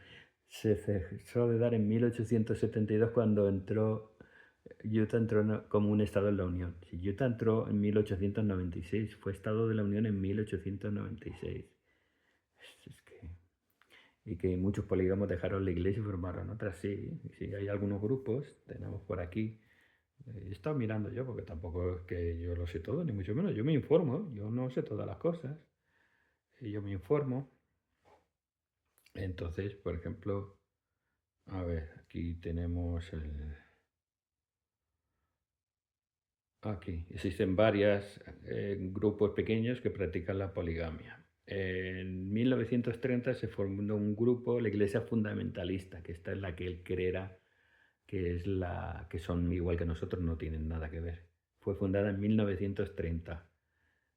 se cesó de dar en 1872 cuando Utah entró como un estado en la Unión. Si Utah entró en 1896, fue estado de la Unión en 1896. Y que muchos polígamos dejaron la iglesia y formaron otras, sí. Sí, hay algunos grupos, tenemos por aquí. He estado mirando yo, porque tampoco es que yo lo sé todo, ni mucho menos. Yo me informo, yo no sé todas las cosas. Y yo me informo. Entonces, por ejemplo, a ver, aquí tenemos Aquí existen varios grupos pequeños que practican la poligamia. En 1930 se formó un grupo, la Iglesia Fundamentalista, que esta es la que él creerá que son igual que nosotros, no tienen nada que ver. Fue fundada en 1930.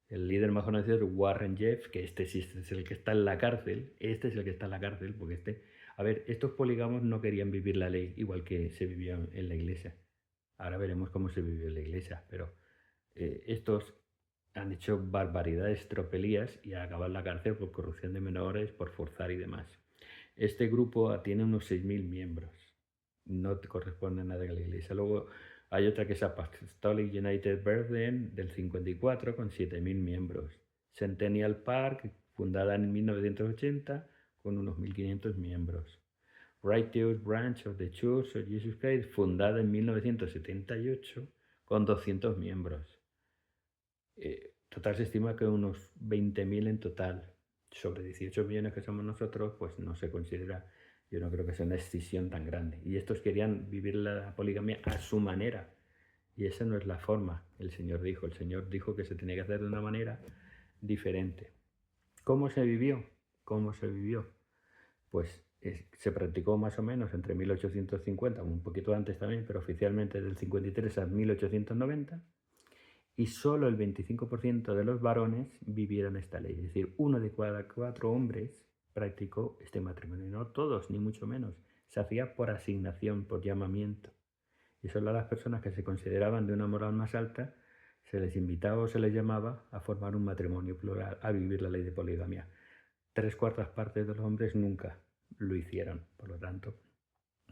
El líder más conocido es Warren Jeffs, que este sí es el que está en la cárcel. Este es el que está en la cárcel, porque a ver, estos polígamos no querían vivir la ley igual que se vivía en la iglesia. Ahora veremos cómo se vivió en la iglesia, pero estos han hecho barbaridades, tropelías y acaban en la cárcel por corrupción de menores, por forzar y demás. Este grupo tiene unos 6.000 miembros. No te corresponde a nada de la iglesia. Luego hay otra que es Apostolic United Brethren del 54 con 7.000 miembros. Centennial Park, fundada en 1980 con unos 1.500 miembros. Righteous Branch of the Church of Jesus Christ, fundada en 1978 con 200 miembros. Total se estima que unos 20.000 en total. Sobre 18 millones que somos nosotros, pues no se considera, yo no creo que sea una escisión tan grande. Y estos querían vivir la poligamia a su manera. Y esa no es la forma, el Señor dijo que se tenía que hacer de una manera diferente. ¿Cómo se vivió? ¿Cómo se vivió? Pues se practicó más o menos entre 1850, un poquito antes también, pero oficialmente del 53 a 1890, y solo el 25% de los varones vivieron esta ley. Es decir, 1 de cada 4 hombres practicó este matrimonio. No todos, ni mucho menos. Se hacía por asignación, por llamamiento. Y solo a las personas que se consideraban de una moral más alta se les invitaba o se les llamaba a formar un matrimonio plural, a vivir la ley de poligamia. 3/4 partes de los hombres nunca lo hicieron. Por lo tanto,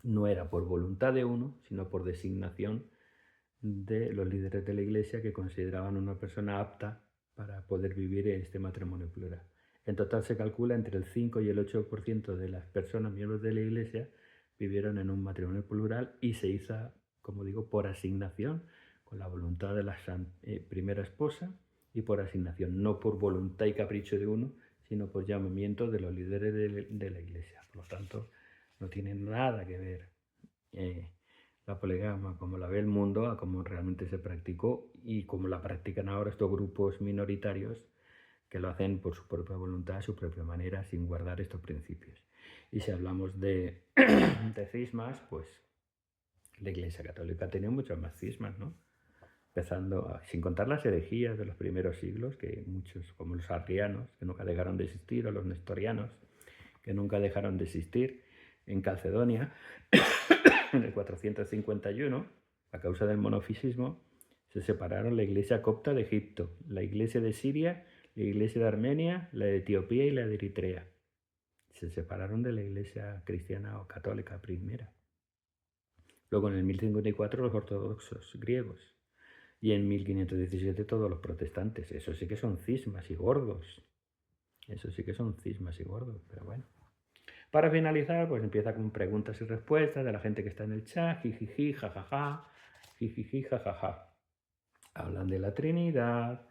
no era por voluntad de uno, sino por designación de los líderes de la Iglesia que consideraban una persona apta para poder vivir en este matrimonio plural. En total se calcula entre el 5 y el 8% de las personas miembros de la Iglesia vivieron en un matrimonio plural y se hizo, como digo, por asignación, con la voluntad de la primera esposa y por asignación, no por voluntad y capricho de uno, sino por llamamiento de los líderes de la Iglesia. Por lo tanto, no tiene nada que ver la poligamia como la ve el mundo a cómo realmente se practicó y como la practican ahora estos grupos minoritarios que lo hacen por su propia voluntad, su propia manera, sin guardar estos principios. Y si hablamos de, de cismas, pues la Iglesia Católica tenía muchos más cismas, ¿no? Empezando, sin contar las herejías de los primeros siglos, que muchos, como los arrianos, que nunca dejaron de existir, o los nestorianos, que nunca dejaron de existir, en Calcedonia, en el 451, a causa del monofisismo, se separaron la iglesia copta de Egipto, la iglesia de Siria, la iglesia de Armenia, la de Etiopía y la de Eritrea. Se separaron de la iglesia cristiana o católica primera. Luego en el 1054 los ortodoxos griegos y en 1517 todos los protestantes. Eso sí que son cismas y gordos. Eso sí que son cismas y gordos, pero bueno. Para finalizar, pues empieza con preguntas y respuestas de la gente que está en el chat, jijiji, jajaja, jijiji, jajaja. Hablan de la Trinidad,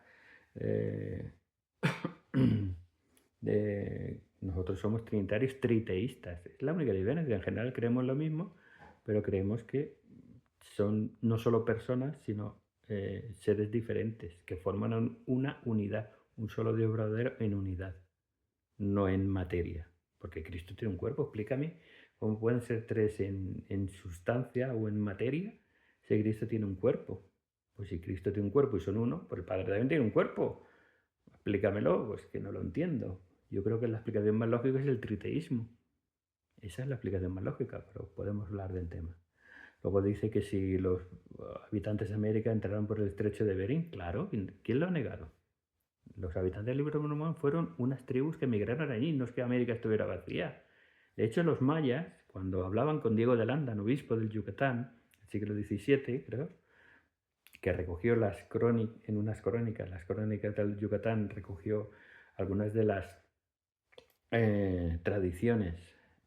nosotros somos trinitarios triteístas. Es la única diferencia. En general creemos lo mismo, pero creemos que son no solo personas, sino seres diferentes, que forman una unidad, un solo Dios verdadero en unidad, no en materia. Porque Cristo tiene un cuerpo, explícame cómo pueden ser tres en sustancia o en materia si Cristo tiene un cuerpo. Pues si Cristo tiene un cuerpo y son uno, pues el Padre también tiene un cuerpo. Explícamelo, pues que no lo entiendo. Yo creo que la explicación más lógica es el triteísmo. Esa es la explicación más lógica, pero podemos hablar del tema. Luego dice que si los habitantes de América entraron por el estrecho de Bering, claro, ¿quién lo ha negado? Los habitantes del Libro de Mormón fueron unas tribus que emigraron allí, no es que América estuviera vacía. De hecho, los mayas, cuando hablaban con Diego de Landa, obispo del Yucatán, del siglo XVII, creo, que recogió en unas crónicas, las crónicas del Yucatán, recogió algunas de las tradiciones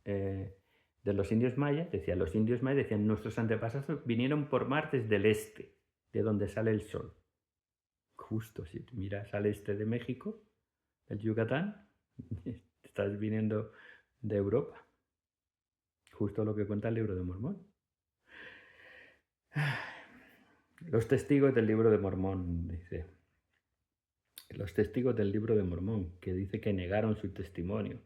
de los indios mayas. Los indios mayas decían, nuestros antepasados vinieron por mar desde el este, de donde sale el sol. Justo, si miras al este de México, el Yucatán, estás viniendo de Europa. Justo lo que cuenta el Libro de Mormón. Los testigos del Libro de Mormón, dice. Los testigos del Libro de Mormón, que dice que negaron su testimonio.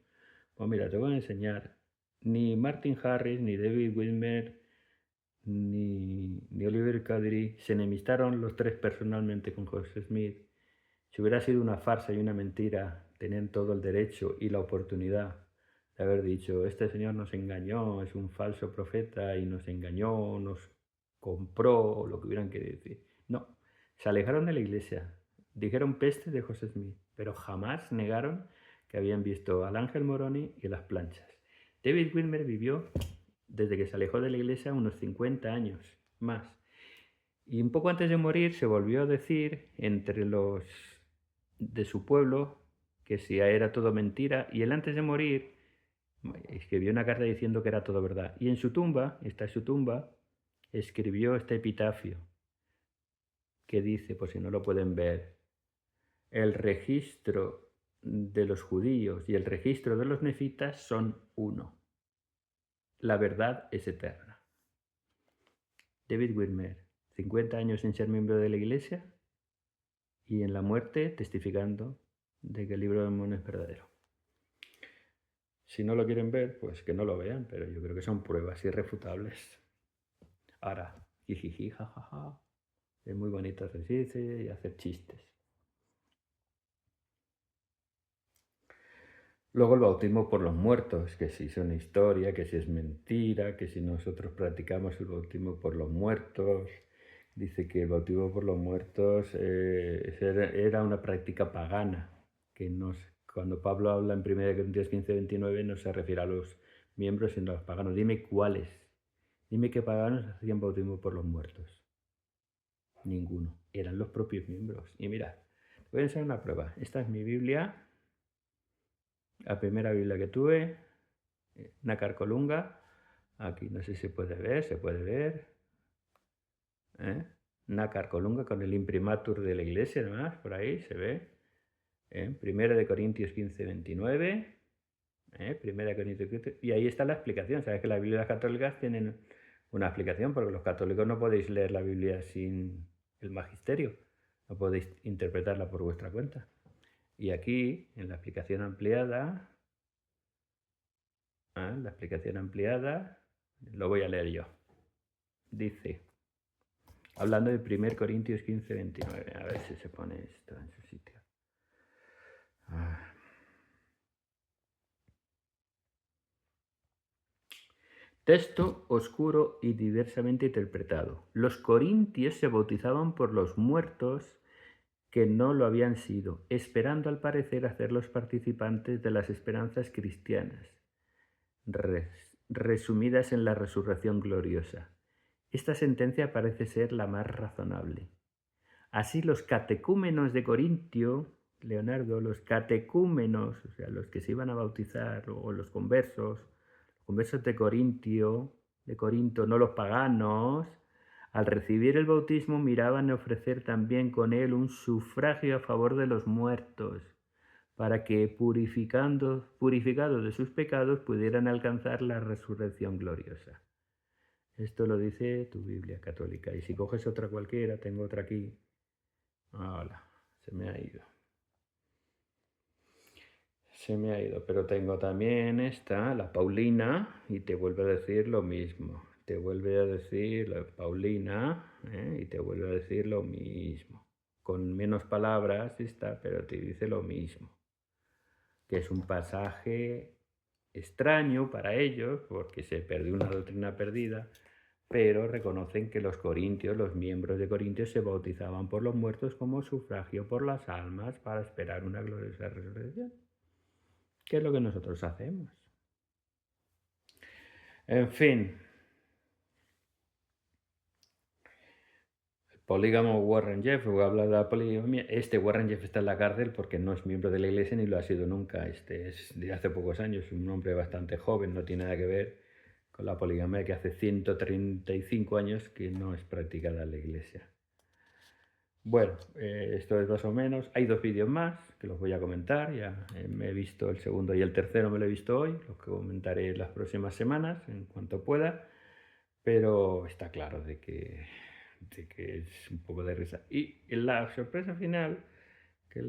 Pues mira, te voy a enseñar. Ni Martin Harris, ni David Wilmer, ni Oliver Cowdery se enemistaron los tres personalmente con Joseph Smith. Si hubiera sido una farsa y una mentira, tenían todo el derecho y la oportunidad de haber dicho, este señor nos engañó, es un falso profeta y nos engañó, nos compró, o lo que hubieran querido decir. No, se alejaron de la iglesia, dijeron peste de Joseph Smith, pero jamás negaron que habían visto al ángel Moroni y las planchas. David Wilmer vivió desde que se alejó de la iglesia unos 50 años más. Y un poco antes de morir se volvió a decir entre los de su pueblo que si era todo mentira, y él antes de morir escribió una carta diciendo que era todo verdad. Y en su tumba, está en su tumba, escribió este epitafio que dice, por si no lo pueden ver, el registro de los judíos y el registro de los nefitas son uno. La verdad es eterna. David Wilmer, 50 años sin ser miembro de la iglesia y en la muerte testificando de que el Libro de Mormón es verdadero. Si no lo quieren ver, pues que no lo vean, pero yo creo que son pruebas irrefutables. Ahora, jijiji, jajaja, es muy bonito reírse y hacer chistes. Luego el bautismo por los muertos, que si es una historia, que si es mentira, que si nosotros practicamos el bautismo por los muertos. Dice que el bautismo por los muertos era una práctica pagana, que cuando Pablo habla en 1 Corintios 15:29 no se refiere a los miembros, sino a los paganos. Dime cuáles. Dime qué paganos hacían bautismo por los muertos. Ninguno. Eran los propios miembros. Y mira, voy a hacer una prueba. Esta es mi Biblia, la primera Biblia que tuve, Nácar Colunga. Aquí no sé si se puede ver. Nácar Colunga con el imprimatur de la iglesia, además, por ahí se ve. Primera de Corintios 15:29. Primera de Corintios 15, y ahí está la explicación. Sabes que las Biblias católicas tienen una explicación, porque los católicos no podéis leer la Biblia sin el magisterio, no podéis interpretarla por vuestra cuenta. Y aquí, en la explicación ampliada, lo voy a leer yo. Dice, hablando de 1 Corintios 15:29, a ver si se pone esto en su sitio. Texto oscuro y diversamente interpretado. Los corintios se bautizaban por los muertos que no lo habían sido, esperando al parecer hacerlos participantes de las esperanzas cristianas, resumidas en la resurrección gloriosa. Esta sentencia parece ser la más razonable. Así los catecúmenos de Corintio, Leonardo, los catecúmenos, o sea, los que se iban a bautizar, o los conversos de Corinto, no los paganos, al recibir el bautismo miraban a ofrecer también con él un sufragio a favor de los muertos, para que, purificados de sus pecados, pudieran alcanzar la resurrección gloriosa. Esto lo dice tu Biblia católica. Y si coges otra cualquiera, tengo otra aquí. Hola, se me ha ido, pero tengo también esta, la Paulina, y te vuelve a decir lo mismo. Te vuelve a decir la Paulina, y te vuelve a decir lo mismo. Con menos palabras está, pero te dice lo mismo. Que es un pasaje extraño para ellos, porque se perdió una doctrina perdida, pero reconocen que los corintios, los miembros de Corintios, se bautizaban por los muertos como sufragio por las almas para esperar una gloriosa resurrección. ¿Qué es lo que nosotros hacemos? En fin, el polígamo Warren Jeff, habla de la poligamia. Warren Jeff está en la cárcel porque no es miembro de la iglesia ni lo ha sido nunca. Este es de hace pocos años, un hombre bastante joven, no tiene nada que ver con la poligamia que hace 135 años que no es practicada en la iglesia. Bueno, esto es más o menos. Hay 2 vídeos más que los voy a comentar. Ya me he visto el segundo y el tercero, me lo he visto hoy. Los que comentaré las próximas semanas en cuanto pueda. Pero está claro de que es un poco de risa. Y la sorpresa final que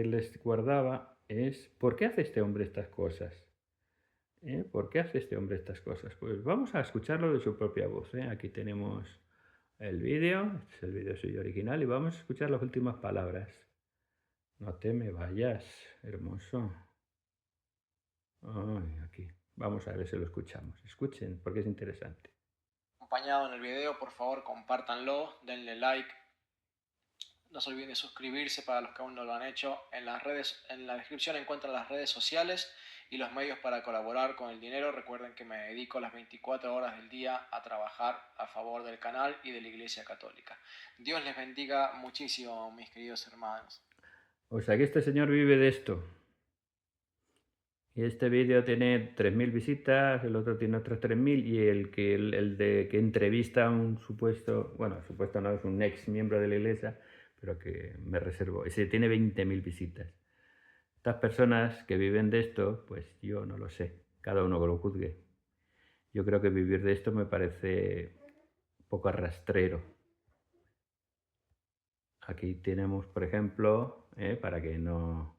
les guardaba es: ¿por qué hace este hombre estas cosas? ¿Por qué hace este hombre estas cosas? Pues vamos a escucharlo de su propia voz. Aquí tenemos el vídeo, este es el vídeo suyo original, y vamos a escuchar las últimas palabras. No te me vayas, hermoso. Ay, aquí. Vamos a ver si lo escuchamos. Escuchen, porque es interesante. Acompañado en el video, por favor compártanlo, denle like. No se olviden de suscribirse para los que aún no lo han hecho. En la descripción encuentran las redes sociales y los medios para colaborar con el dinero. Recuerden que me dedico las 24 horas del día a trabajar a favor del canal y de la Iglesia Católica. Dios les bendiga muchísimo, mis queridos hermanos. O sea que este señor vive de esto. Y este vídeo tiene 3.000 visitas, el otro tiene otros 3.000, y el de que entrevista a un supuesto no, es un ex miembro de la iglesia, pero que me reservo, ese tiene 20.000 visitas. Estas personas que viven de esto, pues yo no lo sé, cada uno que lo juzgue. Yo creo que vivir de esto me parece poco rastrero. Aquí tenemos, por ejemplo, para que no...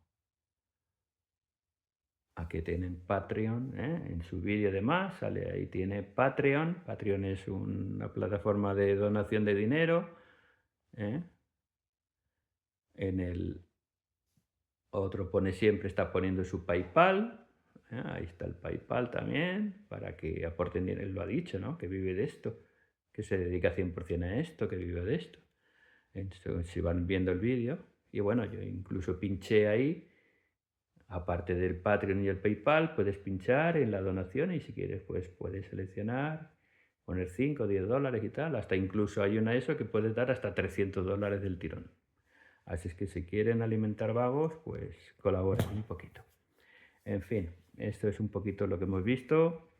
Aquí tienen Patreon, en su vídeo de más, sale ahí, tiene Patreon. Patreon es una plataforma de donación de dinero. En el Otro pone siempre, está poniendo su PayPal. Ahí está el PayPal también, para que aporten dinero. Él lo ha dicho, ¿no? Que vive de esto, que se dedica 100% a esto, que vive de esto. Entonces, si van viendo el vídeo, y bueno, yo incluso pinché ahí, aparte del Patreon y el PayPal, puedes pinchar en la donación y si quieres, pues puedes seleccionar, poner 5 o 10 dólares y tal. Hasta incluso hay una ESO que puedes dar hasta 300 dólares del tirón. Así es que si quieren alimentar vagos, pues colaboren un poquito. En fin, esto es un poquito lo que hemos visto.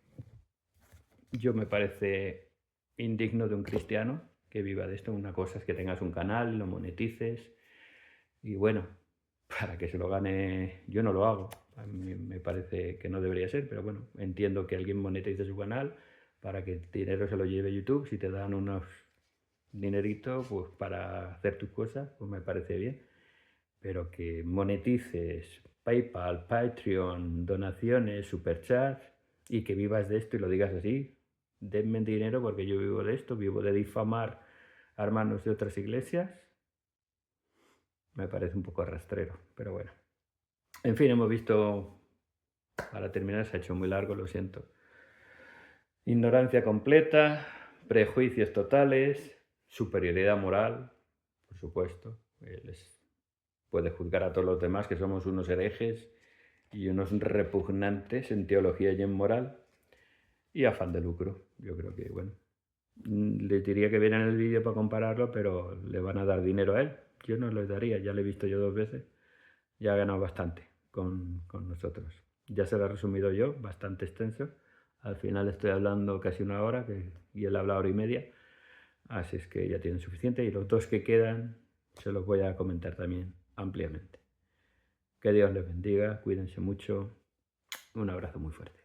Yo me parece indigno de un cristiano que viva de esto. Una cosa es que tengas un canal, lo monetices y bueno, para que se lo gane, yo no lo hago. A mí me parece que no debería ser, pero bueno, entiendo que alguien monetice su canal para que el dinero se lo lleve YouTube. Si te dan unos dineritos pues para hacer tus cosas, pues me parece bien. Pero que monetices PayPal, Patreon, donaciones, superchats y que vivas de esto y lo digas así, denme dinero porque yo vivo de esto, vivo de difamar a hermanos de otras iglesias, me parece un poco rastrero, pero bueno. En fin, hemos visto, para terminar se ha hecho muy largo, lo siento. Ignorancia completa, prejuicios totales, superioridad moral, por supuesto. Puede juzgar a todos los demás que somos unos herejes y unos repugnantes en teología y en moral, y afán de lucro. Yo creo que, bueno, les diría que vieran el vídeo para compararlo, pero le van a dar dinero a él. Yo no les daría, ya lo he visto yo 2 veces, ya ha ganado bastante con nosotros. Ya se lo he resumido yo, bastante extenso. Al final estoy hablando casi 1 hora y él habla 1 hora y media, así es que ya tienen suficiente y los 2 que quedan se los voy a comentar también ampliamente. Que Dios les bendiga, cuídense mucho, un abrazo muy fuerte.